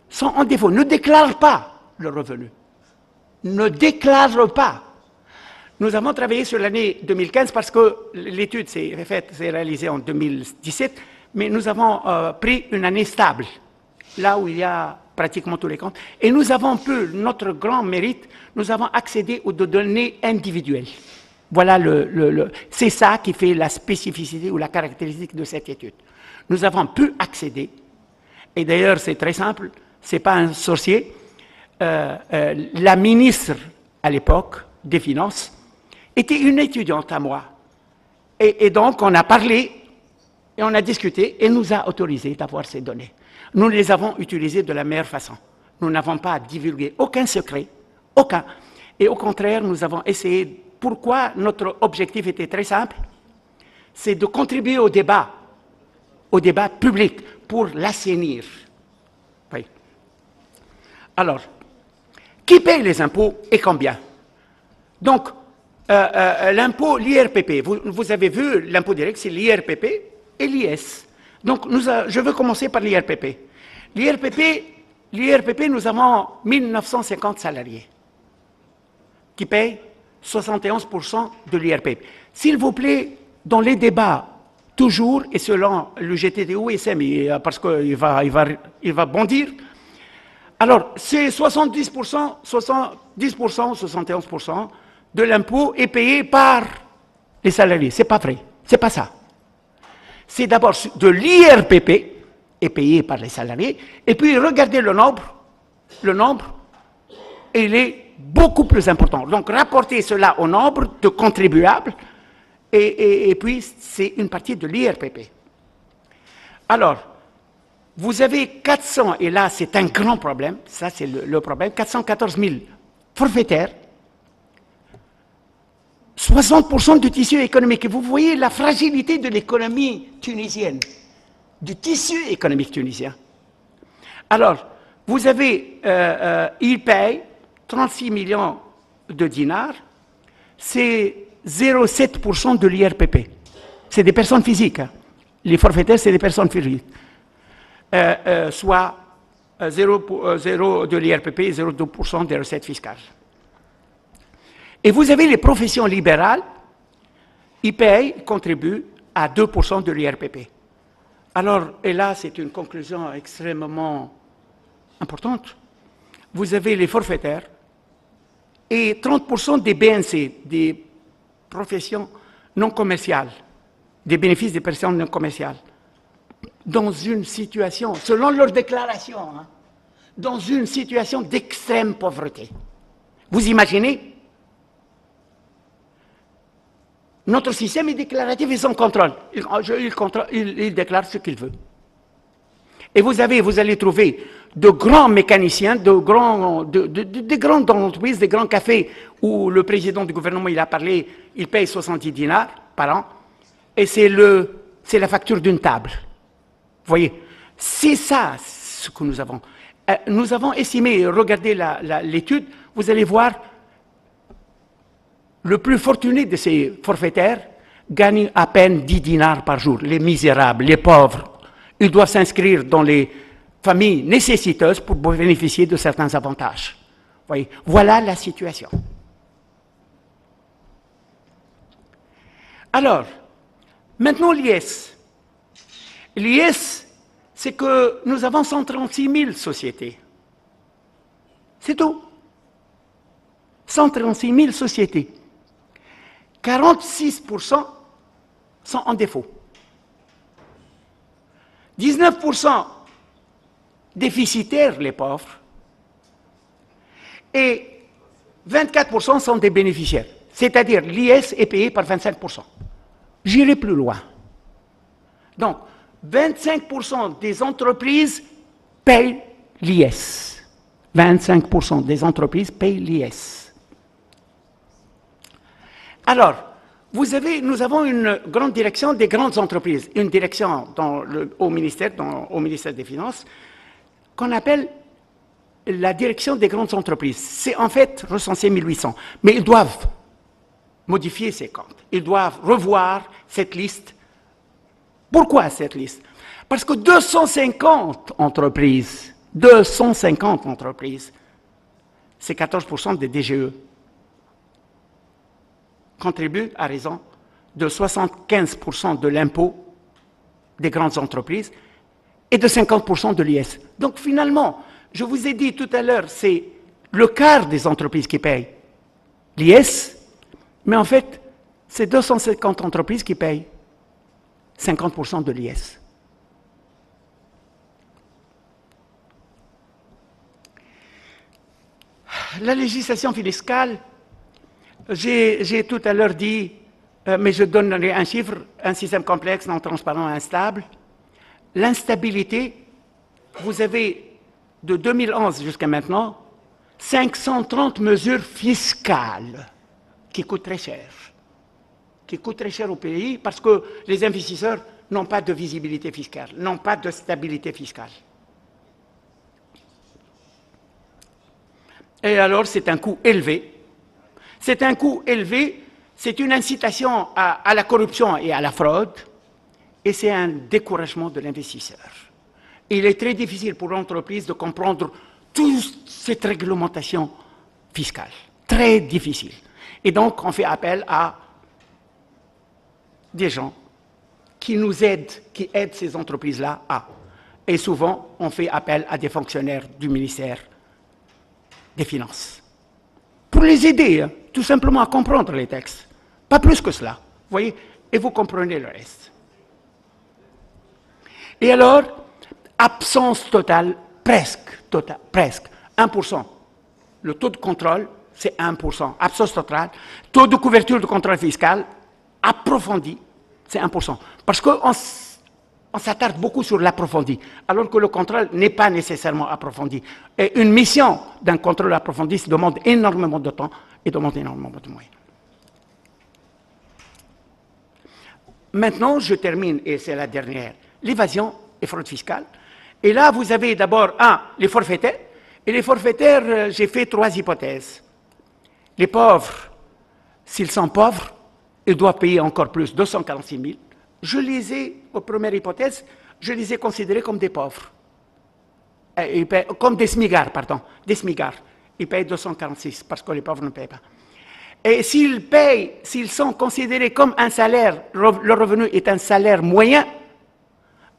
sont en défaut, ne déclarent pas le revenu. Ne déclarent pas. Nous avons travaillé sur l'année 2015 parce que l'étude s'est réalisée en 2017, mais nous avons pris une année stable, là où il y a pratiquement tous les comptes. Et nous avons pu, notre grand mérite, nous avons accédé aux données individuelles. Voilà c'est ça qui fait la spécificité ou la caractéristique de cette étude. Nous avons pu accéder, et d'ailleurs c'est très simple, ce n'est pas un sorcier. La ministre à l'époque des Finances était une étudiante à moi. Et donc on a parlé, et on a discuté, et nous a autorisé d'avoir ces données. Nous les avons utilisées de la meilleure façon. Nous n'avons pas divulgué aucun secret, aucun. Et au contraire, nous avons essayé. Pourquoi notre objectif était très simple? C'est de contribuer au débat public, pour l'assainir. Oui. Alors, qui paye les impôts et combien? Donc, l'impôt, l'IRPP, vous avez vu, l'impôt direct, c'est l'IRPP et l'IS. Donc, je veux commencer par l'IRPP. L'IRPP, nous avons 1950 salariés qui payent 71% de l'IRPP. S'il vous plaît, dans les débats, toujours, et selon le GTDO et SMI, parce qu'il va bondir, alors c'est 70%, 71% de l'impôt est payé par les salariés. C'est pas vrai, c'est pas ça. C'est d'abord de l'IRPP est payé par les salariés, et puis regardez le nombre, il est beaucoup plus important. Donc, rapporter cela au nombre de contribuables, et puis c'est une partie de l'IRPP. Alors, vous avez 400, et là c'est un grand problème, ça c'est le problème, 414 000 forfaitaires, 60% du tissu économique. Et vous voyez la fragilité de l'économie tunisienne, du tissu économique tunisien. Alors, vous avez, ils payent 36 millions de dinars, c'est 0,7% de l'IRPP. C'est des personnes physiques. Hein. Les forfaitaires, c'est des personnes physiques. Soit 0 de l'IRPP et 0,2% des recettes fiscales. Et vous avez les professions libérales, ils payent, contribuent à 2% de l'IRPP. Alors, et là, c'est une conclusion extrêmement importante. Vous avez les forfaitaires et 30% des BNC, des professions non commerciales, des bénéfices des personnes non commerciales, dans une situation, selon leur déclaration, hein, dans une situation d'extrême pauvreté. Vous imaginez? Notre système est déclaratif et sans contrôle. Il déclare ce qu'il veut. Et vous allez trouver de grands mécaniciens, de grandes entreprises, des grands cafés où le président du gouvernement il a parlé, il paye 70 dinars par an, et c'est la facture d'une table. Vous voyez, c'est ça ce que nous avons. Nous avons estimé, regardez l'étude, vous allez voir, le plus fortuné de ces forfaitaires gagne à peine 10 dinars par jour. Les misérables, les pauvres, ils doivent s'inscrire dans les familles nécessiteuses pour bénéficier de certains avantages. Vous voyez, voilà la situation. Alors, maintenant l'IS. L'IS, c'est que nous avons 136 000 sociétés. C'est tout. 136 000 sociétés. 46% sont en défaut. 19% déficitaires, les pauvres. Et 24% sont des bénéficiaires. C'est-à-dire l'IS est payé par 25%. J'irai plus loin. Donc, 25% des entreprises payent l'IS. 25% des entreprises payent l'IS. Alors, nous avons une grande direction des grandes entreprises, une direction au ministère des Finances, qu'on appelle la direction des grandes entreprises. C'est en fait recensé 1800, mais ils doivent modifier ces comptes. Ils doivent revoir cette liste. Pourquoi cette liste? Parce que 250 entreprises, c'est 14% des DGE. contribuent à raison de 75% de l'impôt des grandes entreprises et de 50% de l'IS. Donc finalement, je vous ai dit tout à l'heure, c'est le quart des entreprises qui payent l'IS, mais en fait, c'est 250 entreprises qui payent 50% de l'IS. La législation fiscale, j'ai tout à l'heure dit, mais je donnerai un chiffre, un système complexe, non transparent, instable. L'instabilité, vous avez de 2011 jusqu'à maintenant 530 mesures fiscales qui coûtent très cher. Qui coûtent très cher au pays parce que les investisseurs n'ont pas de visibilité fiscale, n'ont pas de stabilité fiscale. Et alors, c'est un coût élevé. C'est un coût élevé, c'est une incitation à la corruption et à la fraude, et c'est un découragement de l'investisseur. Il est très difficile pour l'entreprise de comprendre toute cette réglementation fiscale. Très difficile. Et donc, on fait appel à des gens qui nous aident, qui aident ces entreprises-là à. Et souvent, on fait appel à des fonctionnaires du ministère des Finances. Pour les aider, hein, tout simplement à comprendre les textes. Pas plus que cela. Vous voyez? Et vous comprenez le reste. Et alors, absence totale, presque, 1%. Le taux de contrôle, c'est 1%. Absence totale. Taux de couverture de contrôle fiscal, approfondi, c'est 1%. Parce qu'on s'attarde beaucoup sur l'approfondi, alors que le contrôle n'est pas nécessairement approfondi. Et une mission d'un contrôle approfondi ça demande énormément de temps et demande énormément de moyens. Maintenant, je termine, et c'est la dernière, l'évasion et fraude fiscale. Et là, vous avez d'abord, les forfaitaires. Et les forfaitaires, j'ai fait 3 hypothèses. Les pauvres, s'ils sont pauvres, ils doivent payer encore plus, 246 000. Je les ai, aux premières hypothèses, je les ai considérés comme des pauvres. Comme des smigards, pardon, des smigards. Ils payent 246 parce que les pauvres ne payent pas. Et s'ils payent, s'ils sont considérés comme un salaire, leur revenu est un salaire moyen,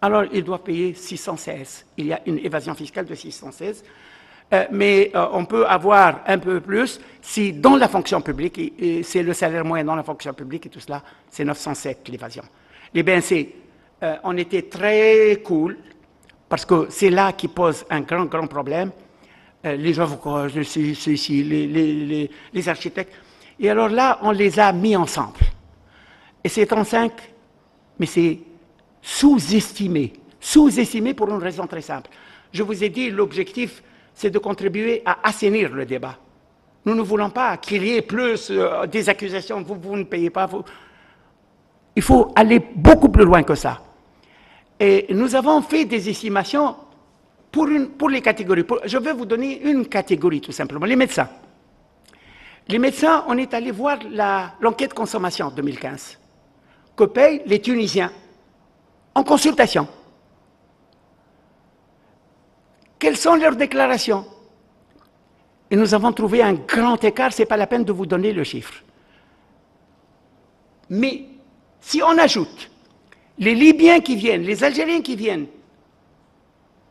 alors ils doivent payer 616. Il y a une évasion fiscale de 616. Mais on peut avoir un peu plus si dans la fonction publique, et c'est le salaire moyen dans la fonction publique et tout cela, c'est 907 l'évasion. Les BNC, on était très cool, parce que c'est là qui pose un grand problème. Les avocats, les architectes. Et alors là, on les a mis ensemble. Et c'est 35, mais c'est sous-estimé. Sous-estimé pour une raison très simple. Je vous ai dit, l'objectif, c'est de contribuer à assainir le débat. Nous ne voulons pas qu'il y ait plus des accusations, vous ne payez pas. Il faut aller beaucoup plus loin que ça. Et nous avons fait des estimations pour les catégories. Je vais vous donner une catégorie, tout simplement, les médecins. Les médecins, on est allé voir l'enquête consommation 2015, que payent les Tunisiens en consultation. Quelles sont leurs déclarations? Et nous avons trouvé un grand écart, ce n'est pas la peine de vous donner le chiffre. Mais si on ajoute les Libyens qui viennent, les Algériens qui viennent,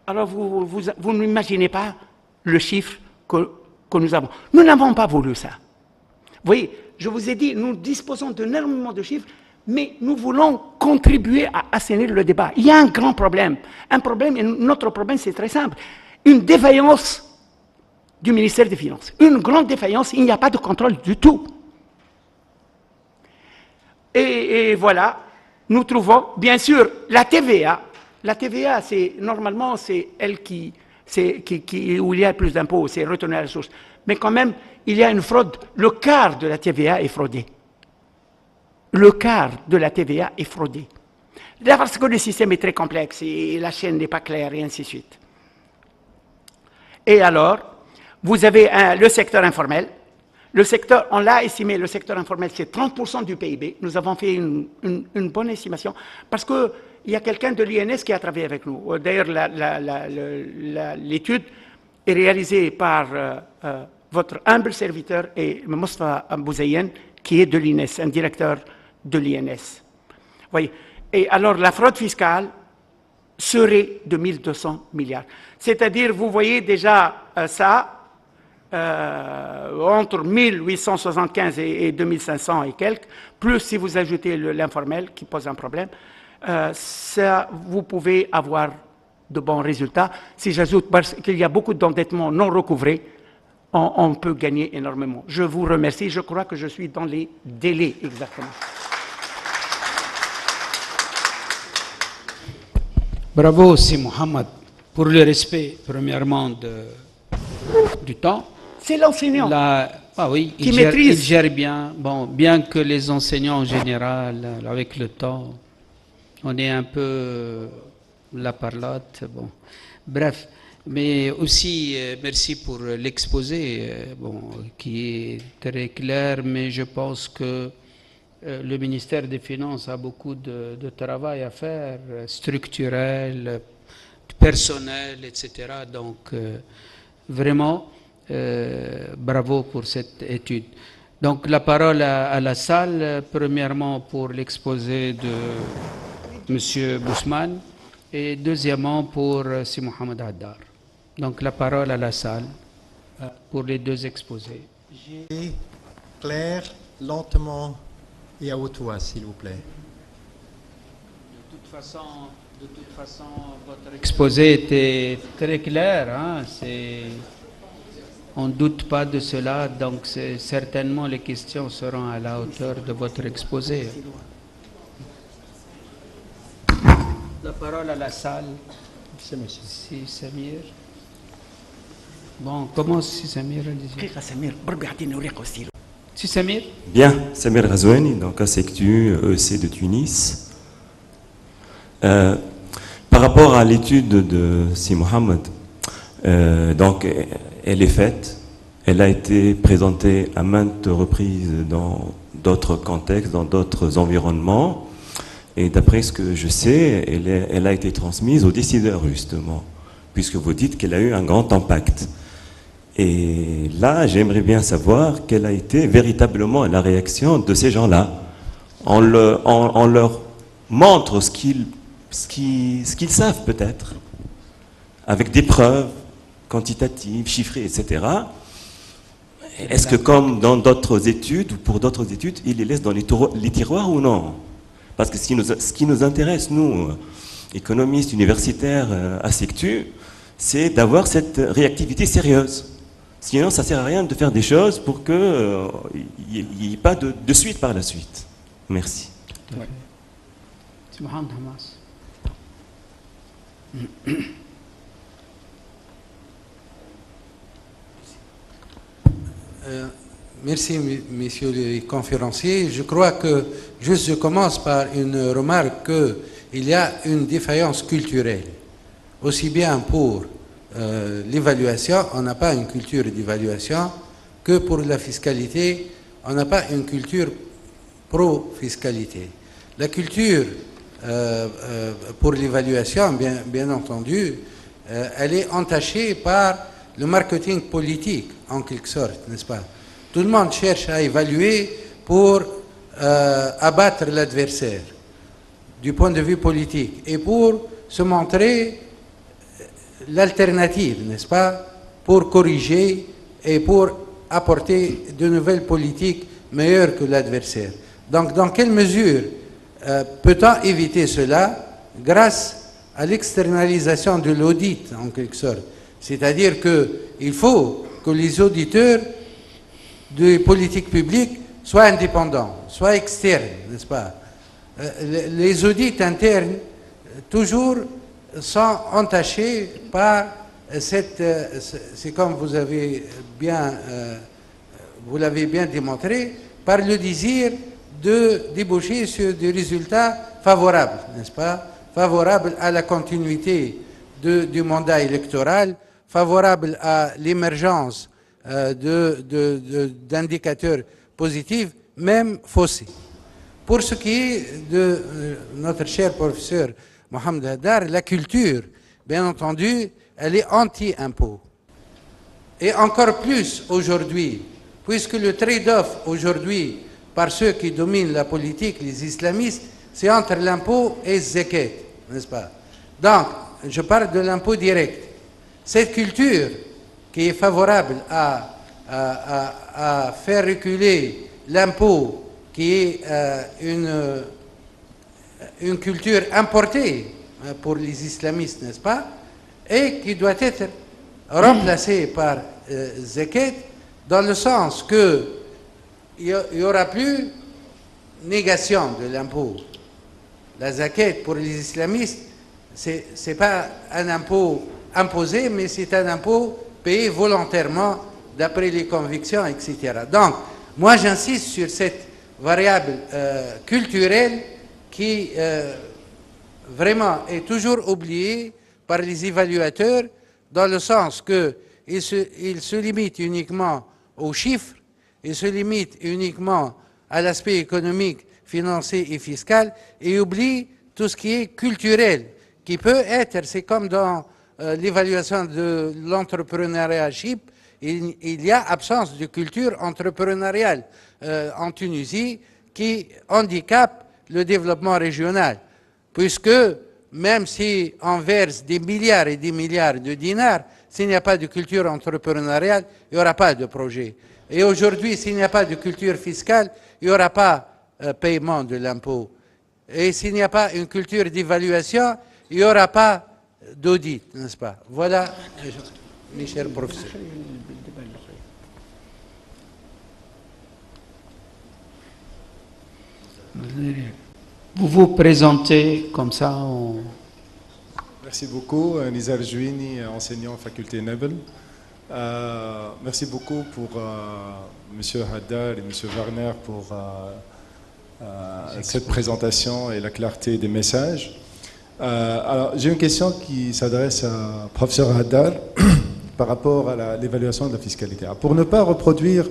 alors vous n'imaginez pas le chiffre que nous avons. Nous n'avons pas voulu ça. Vous voyez, je vous ai dit, nous disposons d'énormément de chiffres, mais nous voulons contribuer à assainir le débat. Il y a un grand problème. Un problème, et notre problème, c'est très simple. Une défaillance du ministère des Finances. Une grande défaillance, il n'y a pas de contrôle du tout. Et voilà, nous trouvons, bien sûr, la TVA. La TVA, normalement, c'est elle où il y a plus d'impôts, c'est retenue à la source. Mais quand même, il y a une fraude. Le quart de la TVA est fraudé. Le quart de la TVA est fraudé. Là, parce que le système est très complexe et la chaîne n'est pas claire et ainsi de suite. Et alors, vous avez le secteur informel. Le secteur, on l'a estimé, le secteur informel, c'est 30% du PIB. Nous avons fait une bonne estimation parce qu'il y a quelqu'un de l'INS qui a travaillé avec nous. D'ailleurs, l'étude est réalisée par votre humble serviteur et Moustapha Mbouzayen, qui est de l'INS, un directeur de l'INS. Voyez. Et alors la fraude fiscale serait de 1200 milliards. C'est-à-dire, vous voyez déjà ça, entre 1875 et 2500 et quelques, plus si vous ajoutez l'informel qui pose un problème, ça, vous pouvez avoir de bons résultats. Si j'ajoute qu'il y a beaucoup d'endettement non recouvré, on peut gagner énormément. Je vous remercie. Je crois que je suis dans les délais exactement. Bravo, Si Mohamed, pour le respect, premièrement, du temps. C'est l'enseignant Ah oui, qui maîtrise. Il gère bien. Bon, bien que les enseignants en général, avec le temps, on est un peu la parlotte. Bon, bref. Mais aussi, merci pour l'exposé, qui est très clair, mais je pense que le ministère des Finances a beaucoup de travail à faire, structurel, personnel, etc. Donc, vraiment, bravo pour cette étude. Donc, la parole à la salle, premièrement pour l'exposé de M. Bousman et deuxièmement pour Si Mohamed Haddar. Donc, la parole à la salle pour les deux exposés. Claire, lentement et à haute voix, s'il vous plaît. De toute façon, votre exposé était très clair. Hein? On ne doute pas de cela. Donc, certainement, les questions seront à la hauteur de votre exposé. La parole à la salle. C'est monsieur. Si Samir. Bon, on commence, si Samir. Si Samir. Bien, Samir Razouani, donc ASECTU, EEC de Tunis. Par rapport à l'étude de Si Mohamed, donc elle est faite, elle a été présentée à maintes reprises dans d'autres contextes, dans d'autres environnements, et d'après ce que je sais, elle a été transmise aux décideurs justement, puisque vous dites qu'elle a eu un grand impact. Et là, j'aimerais bien savoir quelle a été véritablement la réaction de ces gens-là. On leur montre ce qu'ils savent peut-être, avec des preuves quantitatives, chiffrées, etc. Est-ce que comme dans d'autres études, ou pour d'autres études, ils les laissent dans les tiroirs ou non? Parce que ce qui nous intéresse, nous, économistes, universitaires, ASECTU, c'est d'avoir cette réactivité sérieuse. Sinon, ça ne sert à rien de faire des choses pour qu'il n'y ait pas de suite par la suite. Merci. Ouais. C'est Mohamed Hamas. Merci, messieurs les conférenciers. Je crois que, je commence par une remarque qu'il y a une défaillance culturelle. Aussi bien pour l'évaluation, on n'a pas une culture d'évaluation, que pour la fiscalité, on n'a pas une culture pro-fiscalité. La culture pour l'évaluation, bien entendu, elle est entachée par le marketing politique, en quelque sorte, n'est-ce pas? Tout le monde cherche à évaluer pour abattre l'adversaire, du point de vue politique, et pour se montrer l'alternative, n'est-ce pas, pour corriger et pour apporter de nouvelles politiques meilleures que l'adversaire. Donc, dans quelle mesure peut-on éviter cela grâce à l'externalisation de l'audit, en quelque sorte? C'est-à-dire qu'il faut que les auditeurs des politiques publiques soient indépendants, soient externes, n'est-ce pas? Les audits internes, toujours, sont entachés par c'est comme vous l'avez bien démontré, par le désir de déboucher sur des résultats favorables, n'est-ce pas? Favorables à la continuité du mandat électoral, favorables à l'émergence d'indicateurs positifs, même faussés. Pour ce qui est de notre cher professeur Mohamed Haddar, la culture, bien entendu, elle est anti-impôt. Et encore plus aujourd'hui, puisque le trade-off aujourd'hui par ceux qui dominent la politique, les islamistes, c'est entre l'impôt et zakat, n'est-ce pas? Donc, je parle de l'impôt direct. Cette culture qui est favorable à faire reculer l'impôt, qui est une culture importée pour les islamistes, n'est-ce pas, et qui doit être remplacée par zakat, dans le sens que il n'y aura plus négation de l'impôt. La zakat pour les islamistes, c'est pas un impôt imposé, mais c'est un impôt payé volontairement d'après les convictions, etc. Donc, moi j'insiste sur cette variable culturelle qui vraiment est toujours oubliée par les évaluateurs, dans le sens qu'il se limite uniquement aux chiffres, il se limite uniquement à l'aspect économique, financier et fiscal, et oublie tout ce qui est culturel, qui peut être, c'est comme dans l'évaluation de l'entrepreneurship, il y a absence de culture entrepreneuriale en Tunisie qui handicape le développement régional, puisque même si on verse des milliards et des milliards de dinars, s'il n'y a pas de culture entrepreneuriale, il n'y aura pas de projet. Et aujourd'hui, s'il n'y a pas de culture fiscale, il n'y aura pas paiement de l'impôt. Et s'il n'y a pas une culture d'évaluation, il n'y aura pas d'audit, n'est-ce pas? Voilà, mes chers professeurs. Vous vous présentez comme ça. Merci beaucoup, Nizar Jouini, enseignant en faculté Nebel. Merci beaucoup pour M. Haddad et M. Werner pour cette présentation et la clarté des messages. Alors, j'ai une question qui s'adresse à professeur Haddad par rapport à l'évaluation de la fiscalité. Alors, pour ne pas reproduire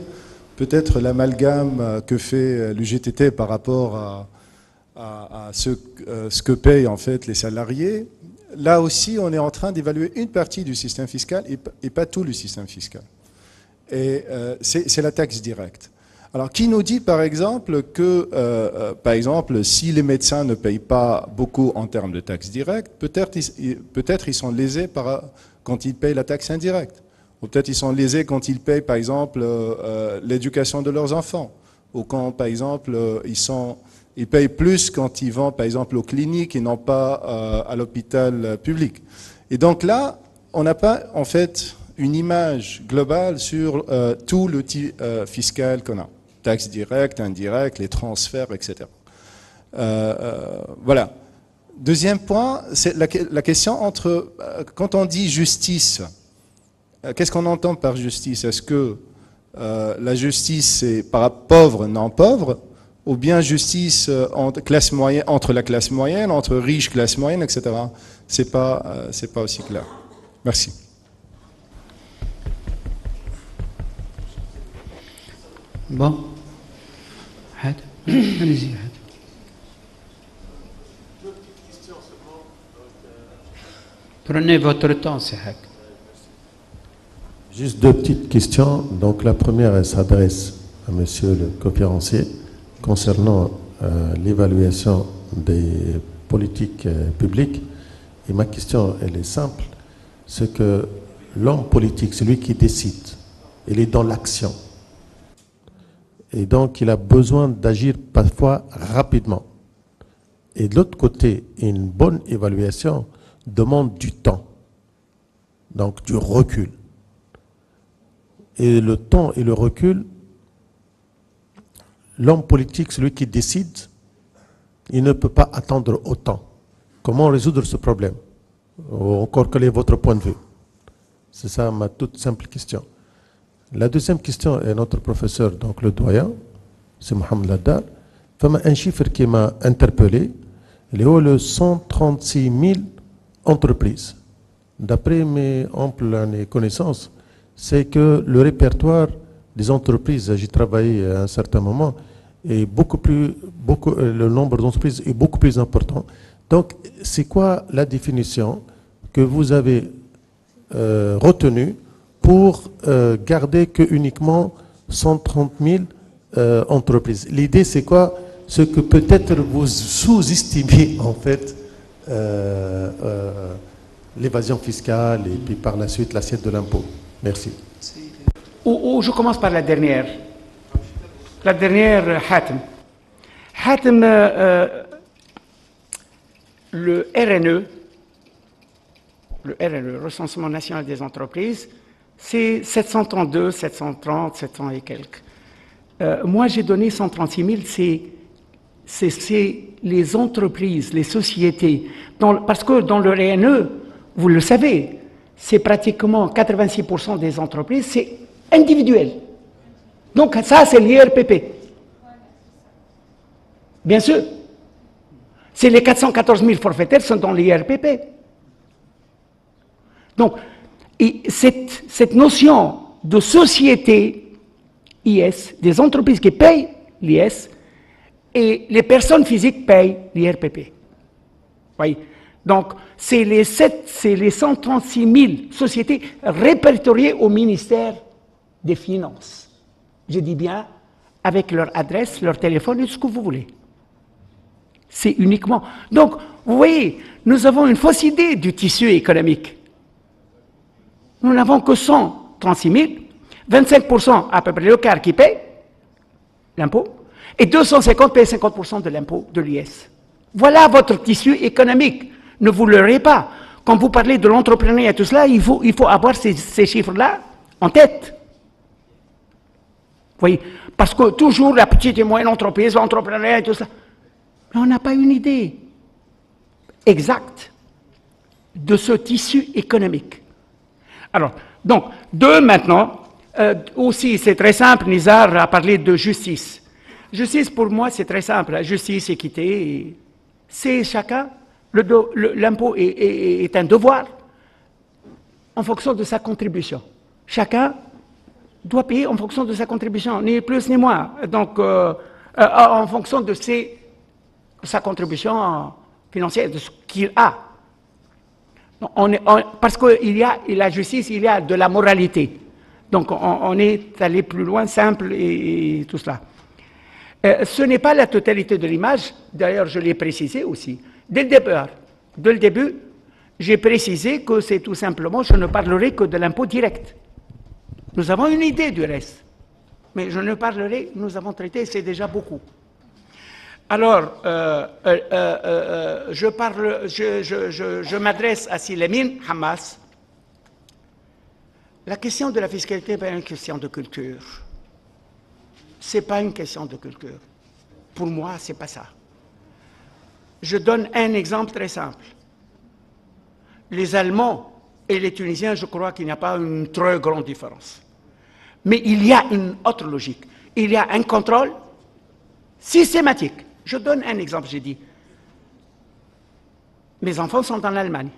peut-être l'amalgame que fait l'UGTT par rapport à ce que payent en fait les salariés, là aussi on est en train d'évaluer une partie du système fiscal et pas tout le système fiscal. Et c'est la taxe directe. Alors qui nous dit par exemple que par exemple si les médecins ne payent pas beaucoup en termes de taxe directe, peut-être ils sont lésés quand ils payent la taxe indirecte. Ou peut-être ils sont lésés quand ils payent, par exemple, l'éducation de leurs enfants. Ou quand, par exemple, ils payent plus quand ils vont, par exemple, aux cliniques et non pas à l'hôpital public. Et donc là, on n'a pas, en fait, une image globale sur tout l'outil fiscal qu'on a. Taxes directes, indirectes, les transferts, etc. Voilà. Deuxième point, c'est la question entre, quand on dit justice, qu'est-ce qu'on entend par justice? Est-ce que la justice c'est par pauvre, non pauvre, ou bien justice entre la classe moyenne, entre riches, classe moyenne, etc. C'est pas aussi clair. Merci. Bon. Allez-y. Prenez votre temps, c'est Hak. Juste deux petites questions. Donc la première, elle s'adresse à monsieur le conférencier concernant l'évaluation des politiques publiques. Et ma question, elle est simple. C'est que l'homme politique, celui qui décide, il est dans l'action. Et donc il a besoin d'agir parfois rapidement. Et de l'autre côté, une bonne évaluation demande du temps, donc du recul. Et le temps et le recul, l'homme politique, celui qui décide, il ne peut pas attendre autant. Comment résoudre ce problème? Ou encore, quel est votre point de vue? C'est ça ma toute simple question. La deuxième question est notre professeur, donc le doyen, c'est Mohamed Haddad. Un chiffre qui m'a interpellé, il est le 136 000 entreprises. D'après mes amples connaissances, c'est que le répertoire des entreprises, j'ai travaillé à un certain moment, est le nombre d'entreprises est beaucoup plus important. Donc, c'est quoi la définition que vous avez retenue pour garder que uniquement 130 000 entreprises. L'idée, c'est quoi? Ce que peut-être vous sous-estimez, en fait, l'évasion fiscale et puis par la suite l'assiette de l'impôt. Merci. Ou je commence par la dernière. La dernière, Hatem. Hatem, le RNE, le Recensement national des entreprises, c'est 732, 730, 700 et quelques. Moi, j'ai donné 136 000, c'est les entreprises, les sociétés. Parce que dans le RNE, vous le savez, c'est pratiquement 86% des entreprises, c'est individuel. Donc ça, c'est l'IRPP. Bien sûr. C'est les 414 000 forfaitaires sont dans l'IRPP. Donc, cette notion de société IS, des entreprises qui payent l'IS, et les personnes physiques payent l'IRPP. Oui. Donc, c'est les 136 000 sociétés répertoriées au ministère des Finances. Je dis bien, avec leur adresse, leur téléphone et tout ce que vous voulez. C'est uniquement... Donc, vous voyez, nous avons une fausse idée du tissu économique. Nous n'avons que 136 000, 25% à peu près le quart qui paye l'impôt, et 250 payent 50% de l'impôt de l'IS. Voilà votre tissu économique. Ne vous leurrez pas. Quand vous parlez de l'entrepreneuriat et tout cela, il faut avoir ces chiffres-là en tête. Vous voyez, parce que toujours la petite et moyenne entreprise, l'entrepreneuriat et tout ça. Mais on n'a pas une idée exacte de ce tissu économique. Alors, donc, maintenant, aussi, c'est très simple, Nizar a parlé de justice. Justice, pour moi, c'est très simple. Justice, équité, c'est chacun. L'impôt est un devoir en fonction de sa contribution. Chacun doit payer en fonction de sa contribution, ni plus ni moins. Donc, en fonction de sa contribution financière, de ce qu'il a. Parce qu'il y a la justice, il y a de la moralité. Donc, on est allé plus loin, simple et tout cela. Ce n'est pas la totalité de l'image. D'ailleurs, je l'ai précisé aussi. Dès le début, j'ai précisé que c'est tout simplement, je ne parlerai que de l'impôt direct. Nous avons une idée du reste. Mais je ne parlerai, nous avons traité, c'est déjà beaucoup. Alors, je m'adresse à Silamine Hamas. La question de la fiscalité n'est pas une question de culture. Ce n'est pas une question de culture. Pour moi, ce n'est pas ça. Je donne un exemple très simple. Les Allemands et les Tunisiens, je crois qu'il n'y a pas une très grande différence. Mais il y a une autre logique. Il y a un contrôle systématique. Je donne un exemple, j'ai dit. Mes enfants sont en Allemagne.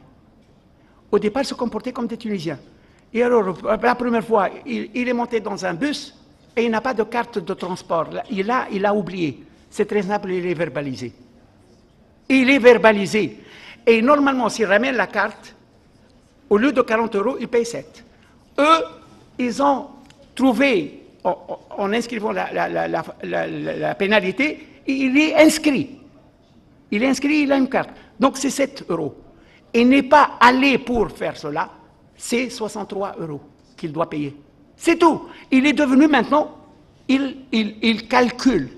Au départ, ils se comportaient comme des Tunisiens. Et alors, la première fois, il est monté dans un bus et il n'a pas de carte de transport. Il a oublié. C'est très simple, il est verbalisé. Il est verbalisé. Et normalement, s'il ramène la carte, au lieu de 40 €, il paye 7. Eux, ils ont trouvé, en inscrivant la pénalité, il est inscrit. Il est inscrit, il a une carte. Donc, c'est 7 €. Il n'est pas allé pour faire cela, c'est 63 € qu'il doit payer. C'est tout. Il est devenu maintenant, il calcule.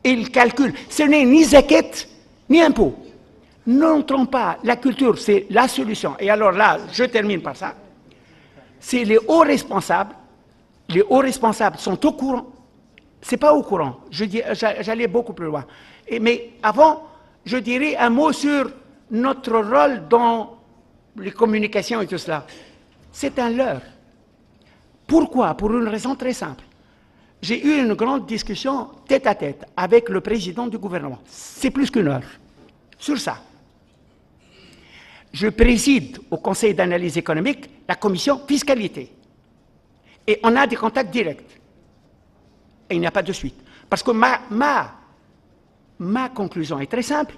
Il calcule. Ce n'est ni zakat, ni impôt. N'entrons pas, la culture, c'est la solution. Et alors là, je termine par ça. C'est les hauts responsables. Les hauts responsables sont au courant. Ce n'est pas au courant. J'allais beaucoup plus loin. Mais avant, je dirais un mot sur notre rôle dans les communications et tout cela. C'est un leurre. Pourquoi? Pour une raison très simple. J'ai eu une grande discussion tête-à-tête avec le président du gouvernement. C'est plus qu'une heure. Sur ça. Je préside au Conseil d'analyse économique la commission fiscalité. Et on a des contacts directs. Et il n'y a pas de suite. Parce que ma conclusion est très simple.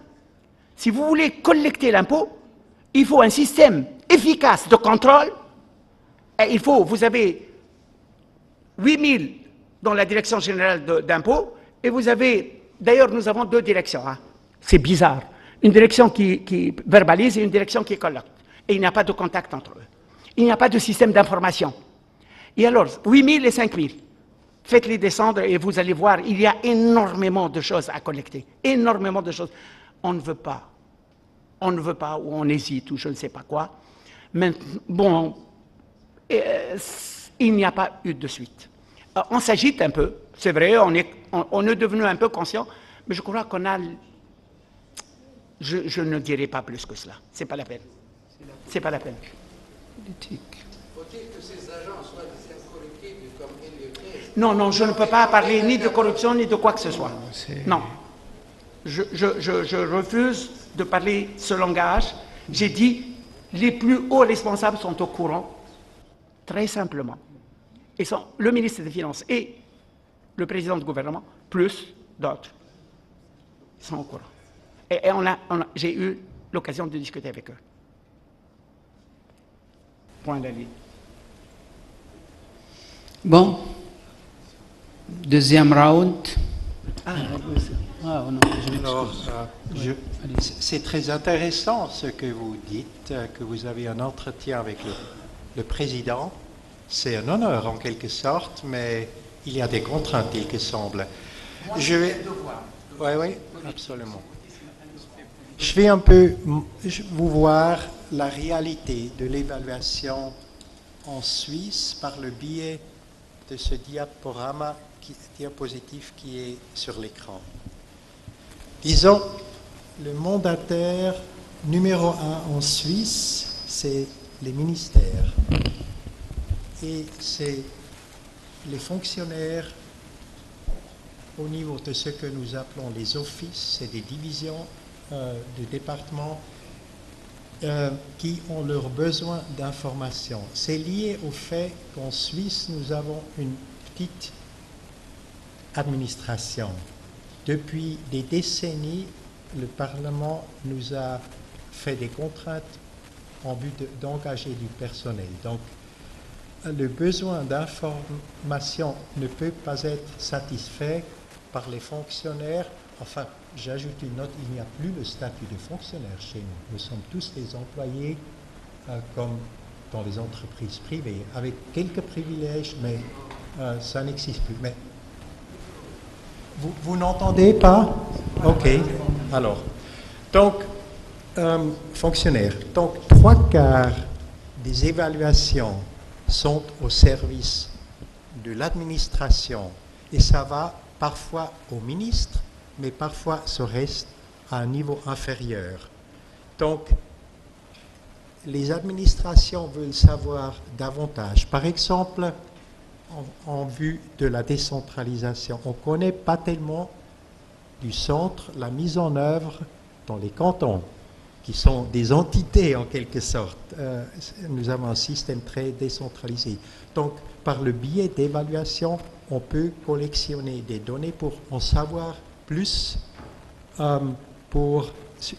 Si vous voulez collecter l'impôt, il faut un système efficace de contrôle. Et vous avez 8 000 dans la direction générale d'impôts, et vous avez, d'ailleurs nous avons deux directions, hein. C'est bizarre, une direction qui verbalise et une direction qui collecte, et il n'y a pas de contact entre eux, il n'y a pas de système d'information. Et alors, 8 000 et 5 000, faites-les descendre et vous allez voir, il y a énormément de choses à collecter, énormément de choses. On ne veut pas, ou on hésite, ou je ne sais pas quoi, mais bon, il n'y a pas eu de suite. On s'agite un peu, c'est vrai, on est devenu un peu conscient, mais je crois qu'on a... Je ne dirai pas plus que cela, c'est pas la peine. C'est pas la peine. Politique. Faut-il que ces agents soient des incorruptibles comme Elliot Ness? Non, je ne peux pas parler ni de corruption, ni de quoi que ce soit. Non. Je refuse de parler ce langage. J'ai dit, les plus hauts responsables sont au courant, très simplement. Ils sont le ministre des Finances et le président du gouvernement, plus d'autres. Ils sont au courant. Et j'ai eu l'occasion de discuter avec eux. Point de la ligne. Bon. Deuxième round. Alors, c'est très intéressant ce que vous dites, que vous avez un entretien avec le président. C'est un honneur en quelque sorte, mais il y a des contraintes, il semble. Oui, absolument. Je vais un peu vous voir la réalité de l'évaluation en Suisse par le biais de ce diapositive qui est sur l'écran. Disons, le mandataire numéro 1 en Suisse, c'est les ministères. Et c'est les fonctionnaires au niveau de ce que nous appelons les offices, c'est des divisions de départements qui ont leurs besoins d'information. C'est lié au fait qu'en Suisse, nous avons une petite administration. Depuis des décennies, le Parlement nous a fait des contraintes en vue d'engager du personnel. Donc, le besoin d'information ne peut pas être satisfait par les fonctionnaires. Enfin, j'ajoute une note, il n'y a plus le statut de fonctionnaire chez nous. Nous sommes tous des employés comme dans les entreprises privées, avec quelques privilèges, mais ça n'existe plus. Mais vous n'entendez pas? Ok, alors. Donc, fonctionnaires. Donc, 3/4 des évaluations sont au service de l'administration et ça va parfois au ministre, mais parfois ça reste à un niveau inférieur. Donc, les administrations veulent savoir davantage. Par exemple, en vue de la décentralisation, on ne connaît pas tellement du centre la mise en œuvre dans les cantons, qui sont des entités en quelque sorte. Nous avons un système très décentralisé. Donc, par le biais d'évaluation, on peut collectionner des données pour en savoir plus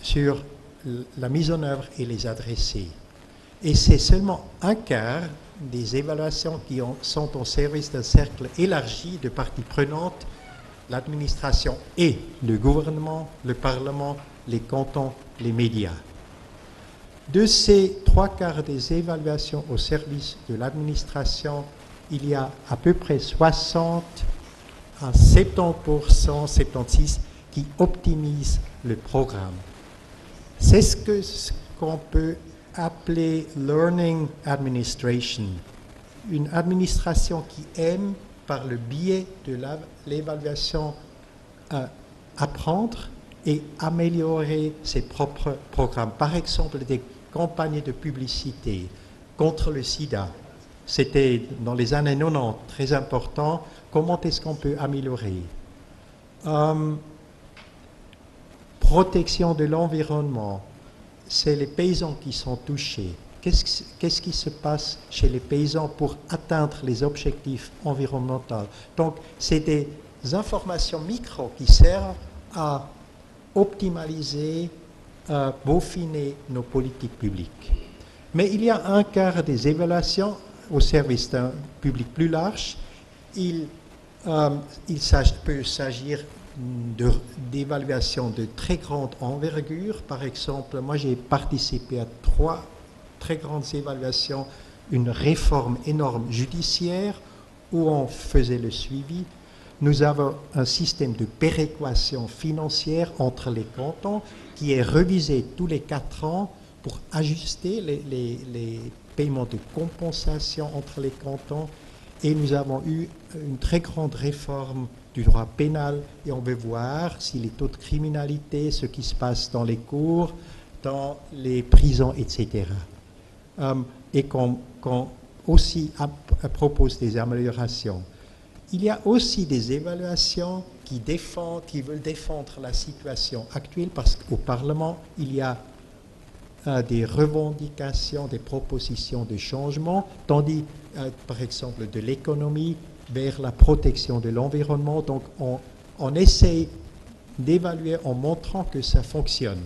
sur la mise en œuvre et les adresser. Et c'est seulement 1/4 des évaluations qui sont au service d'un cercle élargi de parties prenantes, l'administration et le gouvernement, le Parlement, les cantons, les médias. De ces 3/4 des évaluations au service de l'administration, il y a à peu près 60 à 70%, 76% qui optimisent le programme. C'est ce qu'on peut appeler Learning Administration, une administration qui aime, par le biais de l'évaluation, apprendre et améliorer ses propres programmes. Par exemple, des campagnes de publicité contre le sida. C'était dans les années 90 très important. Comment est-ce qu'on peut améliorer? Protection de l'environnement. C'est les paysans qui sont touchés. Qu'est-ce qui se passe chez les paysans pour atteindre les objectifs environnementaux? Donc, c'est des informations micro qui servent à optimaliser, peaufiner nos politiques publiques. Mais il y a 1/4 des évaluations au service d'un public plus large. Ils Il peut s'agir d'évaluations de très grande envergure. Par exemple, moi j'ai participé à 3 très grandes évaluations, une réforme énorme judiciaire où on faisait le suivi. Nous avons un système de péréquation financière entre les cantons qui est révisé tous les 4 ans pour ajuster les paiements de compensation entre les cantons. Et nous avons eu une très grande réforme du droit pénal et on veut voir si les taux de criminalité, ce qui se passe dans les cours, dans les prisons, etc. Et qu'on aussi propose des améliorations. Il y a aussi des évaluations qui veulent défendre la situation actuelle parce qu'au Parlement, il y a des revendications, des propositions de changement, tandis, par exemple, de l'économie vers la protection de l'environnement. Donc, on essaie d'évaluer en montrant que ça fonctionne.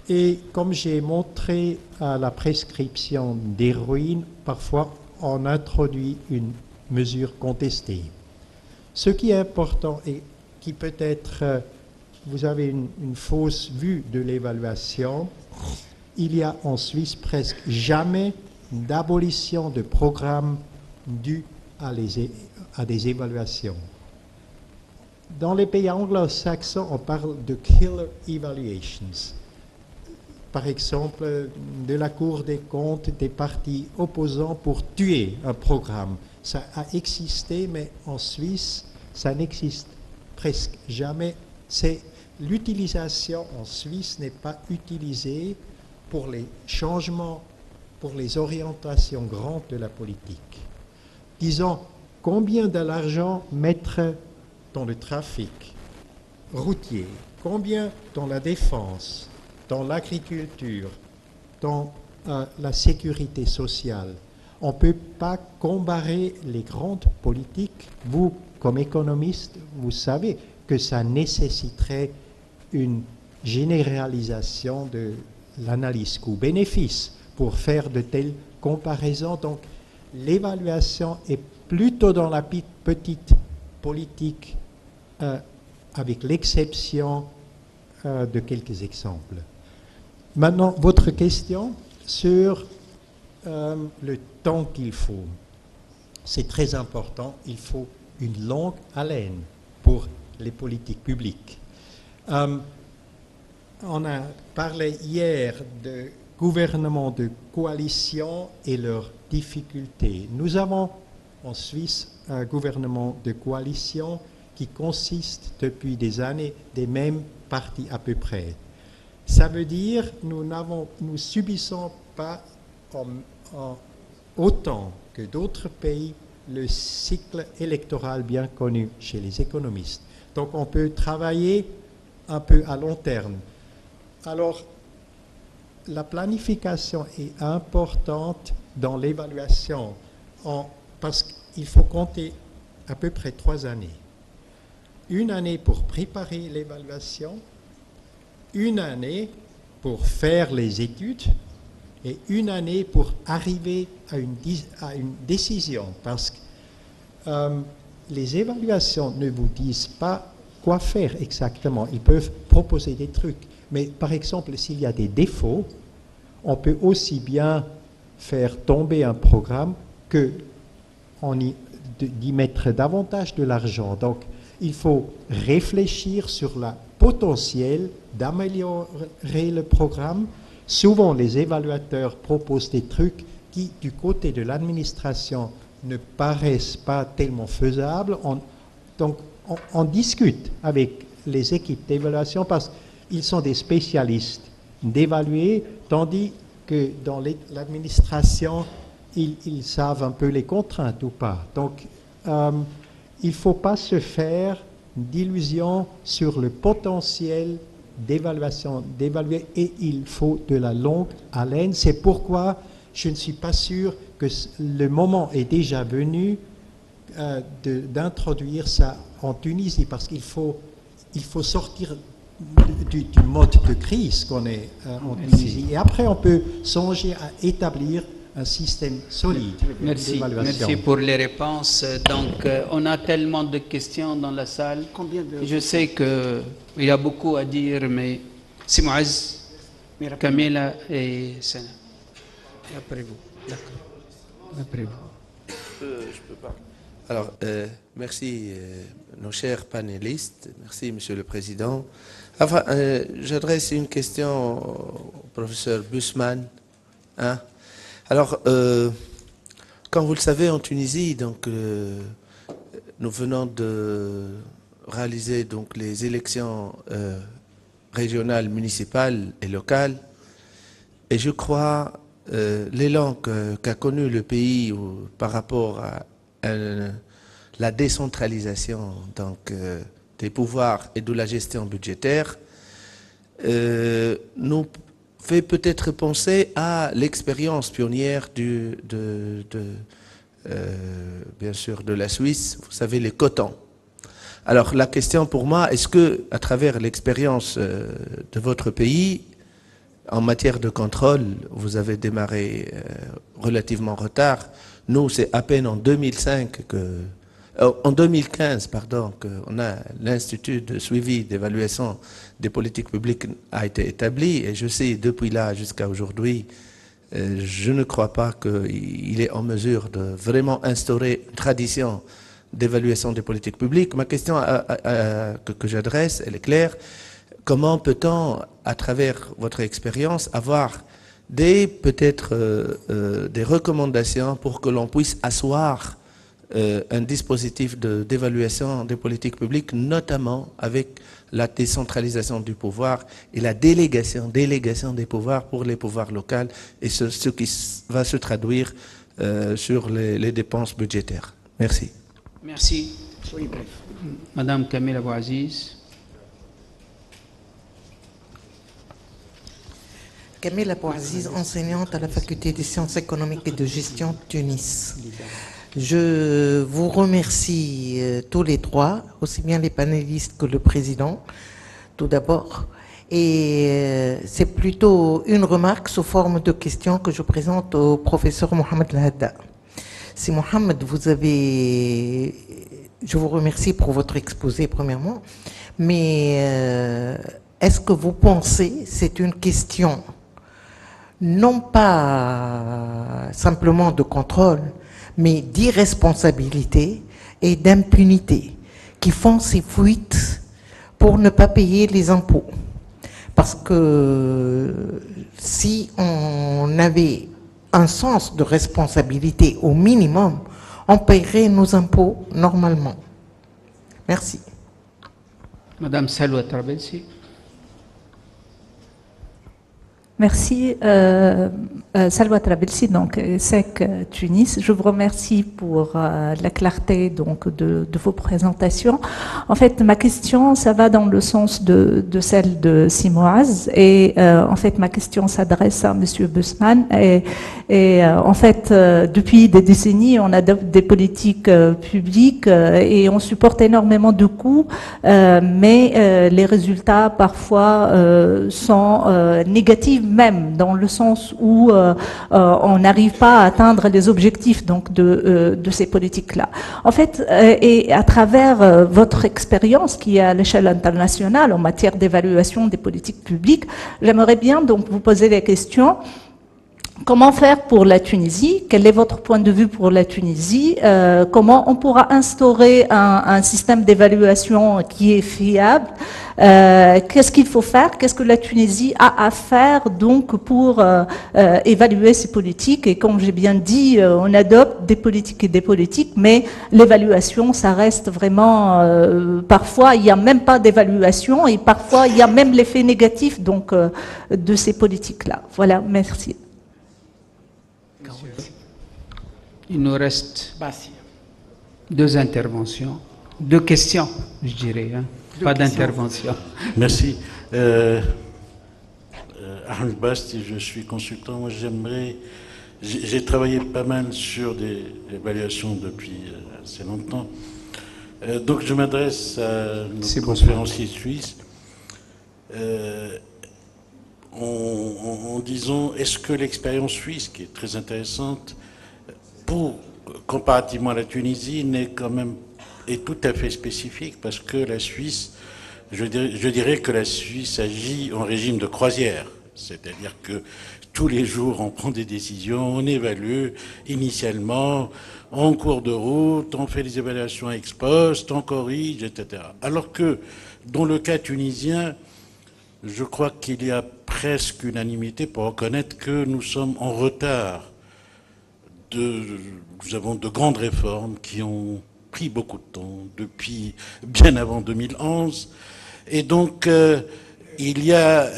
Et comme j'ai montré à la prescription d'héroïne, parfois, on introduit une mesure contestée. Ce qui est important et qui peut être, vous avez une fausse vue de l'évaluation, il y a en Suisse presque jamais d'abolition de programmes dus à des évaluations. Dans les pays anglo-saxons, on parle de killer evaluations. Par exemple, de la Cour des comptes des partis opposants pour tuer un programme. Ça a existé, mais en Suisse, ça n'existe presque jamais. L'utilisation en Suisse n'est pas utilisée pour les changements, pour les orientations grandes de la politique. Disons, combien de l'argent mettre dans le trafic routier, combien dans la défense, dans l'agriculture, dans la sécurité sociale. On ne peut pas comparer les grandes politiques. Vous, comme économiste, vous savez que ça nécessiterait une généralisation de l'analyse coût-bénéfice pour faire de telles comparaisons. Donc, l'évaluation est plutôt dans la petite politique, avec l'exception de quelques exemples. Maintenant, votre question sur le temps qu'il faut. C'est très important. Il faut une longue haleine pour les politiques publiques. On a parlé hier de gouvernements de coalition et leurs difficultés. Nous avons en Suisse un gouvernement de coalition qui consiste depuis des années des mêmes partis à peu près. Ça veut dire que nous subissons pas autant que d'autres pays le cycle électoral bien connu chez les économistes. Donc on peut travailler un peu à long terme. Alors, la planification est importante dans l'évaluation parce qu'il faut compter à peu près 3 années. Une année pour préparer l'évaluation, une année pour faire les études et une année pour arriver à une décision. Parce que les évaluations ne vous disent pas quoi faire exactement. Ils peuvent proposer des trucs. Mais par exemple, s'il y a des défauts, on peut aussi bien faire tomber un programme que d'y mettre davantage de l'argent. Donc, il faut réfléchir sur le potentiel d'améliorer le programme. Souvent, les évaluateurs proposent des trucs qui, du côté de l'administration, ne paraissent pas tellement faisables. Donc, on discute avec les équipes d'évaluation parce qu'ils sont des spécialistes d'évaluer, tandis que dans l'administration, ils savent un peu les contraintes ou pas. Donc, il ne faut pas se faire d'illusions sur le potentiel d'évaluation, d'évaluer, et il faut de la longue haleine. C'est pourquoi je ne suis pas sûr que le moment est déjà venu d'introduire ça en Tunisie, parce qu'il faut sortir du mode de crise qu'on est en Tunisie. Et après, on peut songer à établir un système solide Merci, d'évaluation. merci pour les réponses. Donc, on a tellement de questions dans la salle. Je sais qu'il y a beaucoup à dire, mais c'est Mouaz, Kamila et Sana. Et après vous. D'accord. Après vous. Je peux pas. Alors, merci nos chers panélistes. Merci, Monsieur le Président. Enfin, j'adresse une question au professeur Bussmann. Hein? Alors, comme vous le savez, en Tunisie, donc, nous venons de réaliser donc, les élections régionales, municipales et locales. Et je crois l'élan qu'a connu le pays par rapport à la décentralisation donc, des pouvoirs et de la gestion budgétaire nous fait peut-être penser à l'expérience pionnière bien sûr de la Suisse, vous savez, les cotons. Alors la question pour moi, est-ce que à travers l'expérience de votre pays, en matière de contrôle, vous avez démarré relativement en retard. Nous, c'est à peine en 2015, pardon, qu'on a l'Institut de suivi d'évaluation des politiques publiques a été établi. Et je sais, depuis là jusqu'à aujourd'hui, je ne crois pas qu'il est en mesure de vraiment instaurer une tradition d'évaluation des politiques publiques. Ma question que j'adresse, elle est claire. Comment peut-on, à travers votre expérience, avoir peut-être des recommandations pour que l'on puisse asseoir un dispositif d'évaluation des politiques publiques, notamment avec la décentralisation du pouvoir et la délégation des pouvoirs pour les pouvoirs locaux et ce qui va se traduire sur les dépenses budgétaires. Merci. Merci. Oui, bref. Madame Kamila Bouaziz. Kamila Bouaziz, enseignante à la faculté des sciences économiques et de gestion Tunis. Je vous remercie tous les trois, aussi bien les panélistes que le président, tout d'abord. Et c'est plutôt une remarque sous forme de question que je présente au professeur Mohamed Lahadda. Si Mohamed, je vous remercie pour votre exposé premièrement, mais est-ce que vous pensez, c'est une question non pas simplement de contrôle, mais d'irresponsabilité et d'impunité qui font ces fuites pour ne pas payer les impôts. Parce que si on avait un sens de responsabilité au minimum, on paierait nos impôts normalement. Merci. Madame Salwa Trabelsi. Merci. Salwa Trabelsi, donc SEC Tunis. Je vous remercie pour la clarté donc de vos présentations. En fait, ma question, ça va dans le sens de celle de Simoaz. Et en fait, ma question s'adresse à Monsieur Bussmann. Et en fait, depuis des décennies, on adopte des politiques publiques et on supporte énormément de coûts, mais les résultats parfois sont négatifs, même dans le sens où on n'arrive pas à atteindre les objectifs donc de ces politiques-là. En fait, et à travers votre expérience qui est à l'échelle internationale en matière d'évaluation des politiques publiques, j'aimerais bien donc vous poser la question. Comment faire pour la Tunisie? Quel est votre point de vue pour la Tunisie? Comment on pourra instaurer un système d'évaluation qui est fiable? Qu'est-ce qu'il faut faire? Qu'est-ce que la Tunisie a à faire donc pour évaluer ces politiques? Et comme j'ai bien dit, on adopte des politiques et des politiques, mais l'évaluation, ça reste vraiment... parfois, il n'y a même pas d'évaluation et parfois, il y a même l'effet négatif donc, de ces politiques-là. Voilà, merci. Il nous reste 2 interventions, 2 questions, je dirais, hein. Pas d'intervention. Merci. Ahmed Basti, je suis consultant. Moi, j'ai travaillé pas mal sur des évaluations depuis assez longtemps. Donc, je m'adresse à notre conférencier suisse. en disant est-ce que l'expérience suisse, qui est très intéressante, comparativement à la Tunisie, est tout à fait spécifique, parce que la Suisse, je dirais que la Suisse agit en régime de croisière, c'est-à-dire que tous les jours on prend des décisions, on évalue initialement, en cours de route, on fait des évaluations ex post, on corrige, etc. Alors que dans le cas tunisien, je crois qu'il y a presque unanimité pour reconnaître que nous sommes en retard. Nous avons de grandes réformes qui ont pris beaucoup de temps, depuis bien avant 2011. Et donc, il y a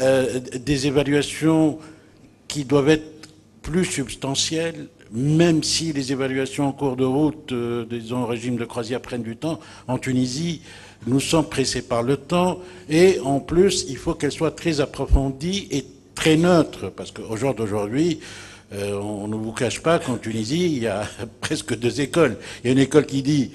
des évaluations qui doivent être plus substantielles, même si les évaluations en cours de route, disons, au régime de croisière prennent du temps. En Tunisie, nous sommes pressés par le temps, et en plus, il faut qu'elles soient très approfondies et très neutres, parce qu'au jour d'aujourd'hui, on ne vous cache pas qu'en Tunisie, il y a presque deux écoles. Il y a une école qui dit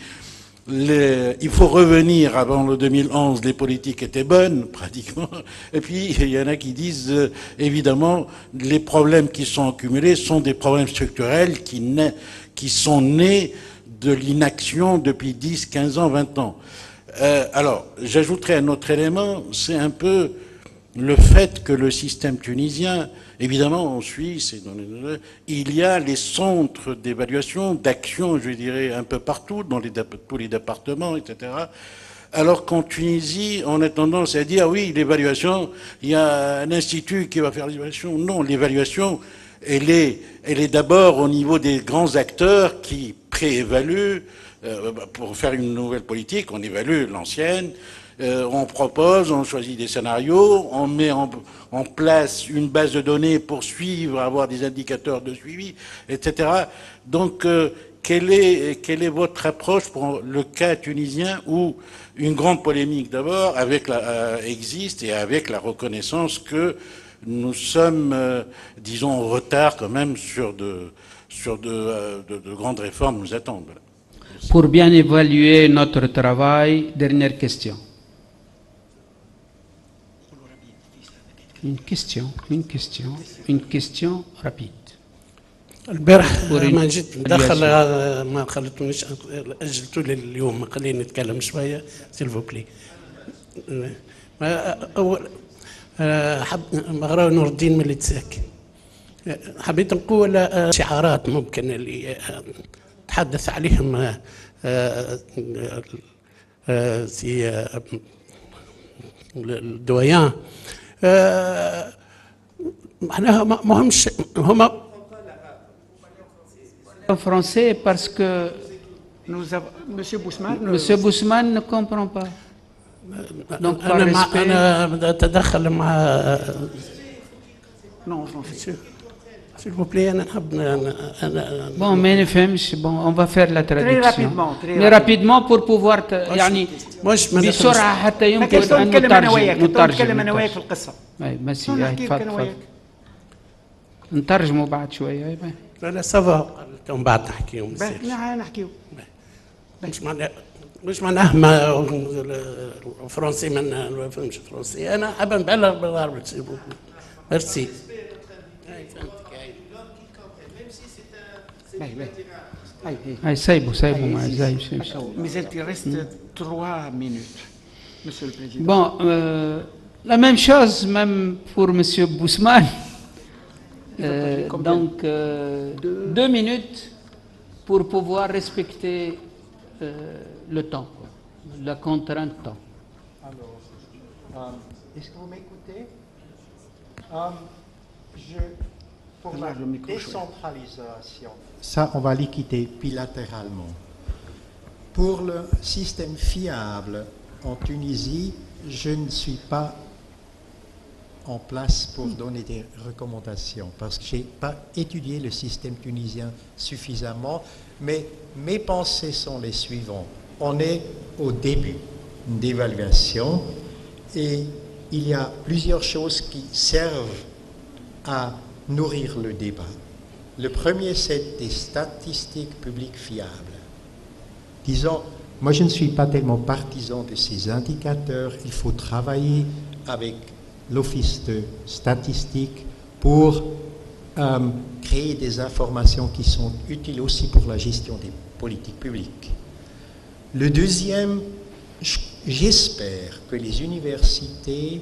il faut revenir avant le 2011, les politiques étaient bonnes, pratiquement. Et puis, il y en a qui disent, évidemment, les problèmes qui sont accumulés sont des problèmes structurels qui sont nés de l'inaction depuis 10, 15 ans, 20 ans. Alors, j'ajouterai un autre élément, c'est un peu le fait que le système tunisien, évidemment en Suisse, il y a les centres d'évaluation, d'action, je dirais, un peu partout, dans tous les départements, etc. Alors qu'en Tunisie, on a tendance à dire, oui, l'évaluation, il y a un institut qui va faire l'évaluation. Non, l'évaluation, elle est d'abord au niveau des grands acteurs qui préévaluent. Pour faire une nouvelle politique, on évalue l'ancienne, on propose, on choisit des scénarios, on met en place une base de données pour suivre, avoir des indicateurs de suivi, etc. Donc, quelle est votre approche pour le cas tunisien où une grande polémique d'abord existe et avec la reconnaissance que nous sommes, disons, en retard quand même sur de grandes réformes nous attendent. Voilà. Pour bien évaluer notre travail, dernière question. Une question rapide. البارح ما جيت ندخل ما خلتونيش اجلتوا لي اليوم خليني نتكلم شويه سيلفوبلي. اول مغراوي نور الدين من اللي تساكي حبيت نقول شعارات ممكن اللي تحدث عليهم سي الدويان معناها مهمش هما En français parce que Monsieur Bousman, Monsieur Bousman ne comprend pas. Donc par respect. أنا أتدخل مع non, français. S'il vous plaît, Bon, mais ne فهمش. Bon, on va faire la traduction. Très rapidement pour pouvoir يعني بسرعة حتى يمكن أن نترجم أنا وياك في القصة. أي ماشي تفضل. نترجموا بعد شوية. لا سافا من بعد نحكيهم. لا نحكيو. مش معناه ما الفرنسي ما نفهمش فرنسي. أنا حابب نبلغ بالعربي. ميرسي. سايبو Mais il reste 3 minutes, Monsieur le Président. Bon, la même chose même pour Monsieur Bousman. Donc 2 minutes pour pouvoir respecter le temps, la contrainte temps. Alors, est-ce que vous m'écoutez? Pour la décentralisation, ça on va les quitter bilatéralement. Pour le système fiable en Tunisie, je ne suis pas en place pour donner des recommandations parce que je n'ai pas étudié le système tunisien suffisamment, mais mes pensées sont les suivantes. On est au début d'évaluation et il y a plusieurs choses qui servent à nourrir le débat. Le premier, c'est des statistiques publiques fiables. Disons, moi je ne suis pas tellement partisan de ces indicateurs, il faut travailler avec l'Office de statistique pour créer des informations qui sont utiles aussi pour la gestion des politiques publiques. Le deuxième, j'espère que les universités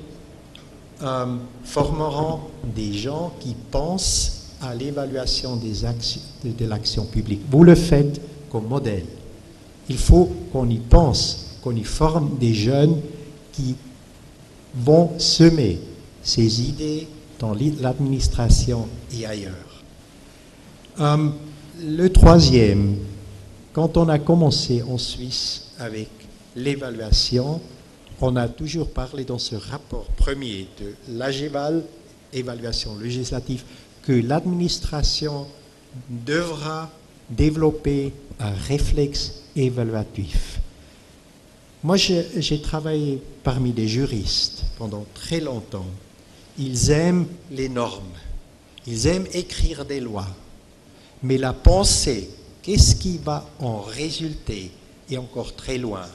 formeront des gens qui pensent à l'évaluation de l'action publique. Vous le faites comme modèle. Il faut qu'on y pense, qu'on y forme des jeunes qui vont semer ces idées dans l'administration et ailleurs. Le troisième, quand on a commencé en Suisse avec l'évaluation, on a toujours parlé dans ce rapport premier de l'AGEVAL, évaluation législative, que l'administration devra développer un réflexe évaluatif. Moi, j'ai travaillé parmi des juristes pendant très longtemps. Ils aiment les normes, ils aiment écrire des lois, mais la pensée, qu'est-ce qui va en résulter, est encore très loin.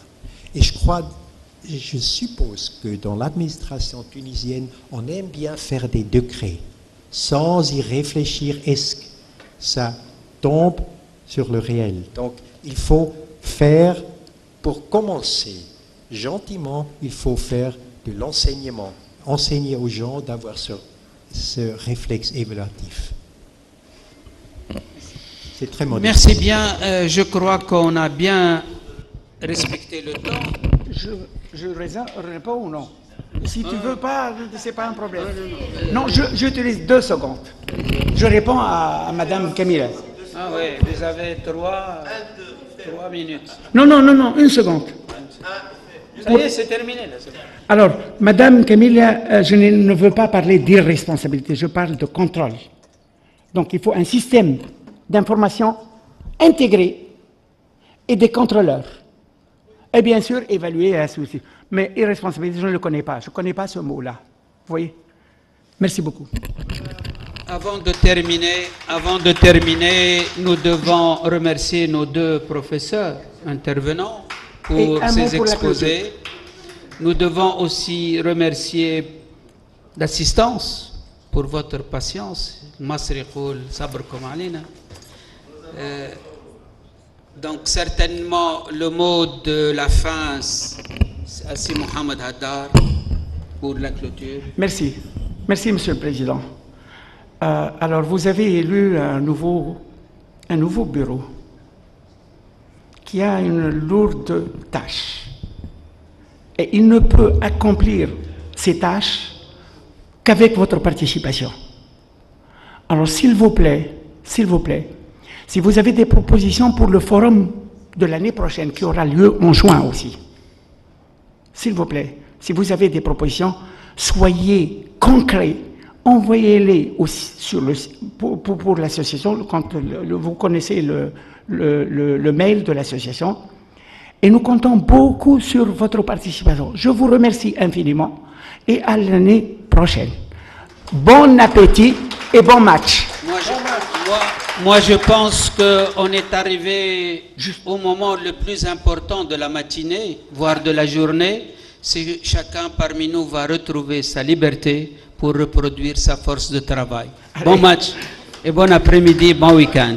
Et je suppose que dans l'administration tunisienne, on aime bien faire des décrets, sans y réfléchir, est-ce que ça tombe sur le réel. Donc, il faut faire, pour commencer gentiment, il faut faire de l'enseignement, enseigner aux gens d'avoir ce réflexe évaluatif. C'est très modeste. Merci bien. Je crois qu'on a bien respecté le temps. Je réponds ou non? Si tu ne veux pas, ce n'est pas un problème. Non, j'utilise 2 secondes. Je réponds à Madame Camilla. Ah oui, vous avez 3 minutes. Non, 1 seconde. Ça y est, c'est terminé. Là, alors, Madame Camilla, je ne veux pas parler d'irresponsabilité, je parle de contrôle. Donc, il faut un système d'information intégré et des contrôleurs. Et bien sûr, évaluer la souci. Mais irresponsabilité, je ne le connais pas. Je ne connais pas ce mot-là. Vous voyez? Merci beaucoup. Avant de terminer, nous devons remercier nos 2 professeurs intervenants pour ces exposés. Nous devons aussi remercier l'assistance pour votre patience. Donc certainement le mot de la fin à Si Mohamed Haddar pour la clôture. Merci. Merci, Monsieur le Président. Alors, vous avez élu un nouveau bureau qui a une lourde tâche. Et il ne peut accomplir ces tâches qu'avec votre participation. Alors, s'il vous plaît, si vous avez des propositions pour le forum de l'année prochaine, qui aura lieu en juin aussi, s'il vous plaît, si vous avez des propositions, soyez concrets, envoyez-les aussi pour l'association, quand vous connaissez le mail de l'association, et nous comptons beaucoup sur votre participation. Je vous remercie infiniment et à l'année prochaine. Bon appétit et bon match. Moi, je pense qu'on est arrivé au moment le plus important de la matinée, voire de la journée. C'est chacun parmi nous va retrouver sa liberté pour reproduire sa force de travail. Bon match et bon après-midi, bon week-end.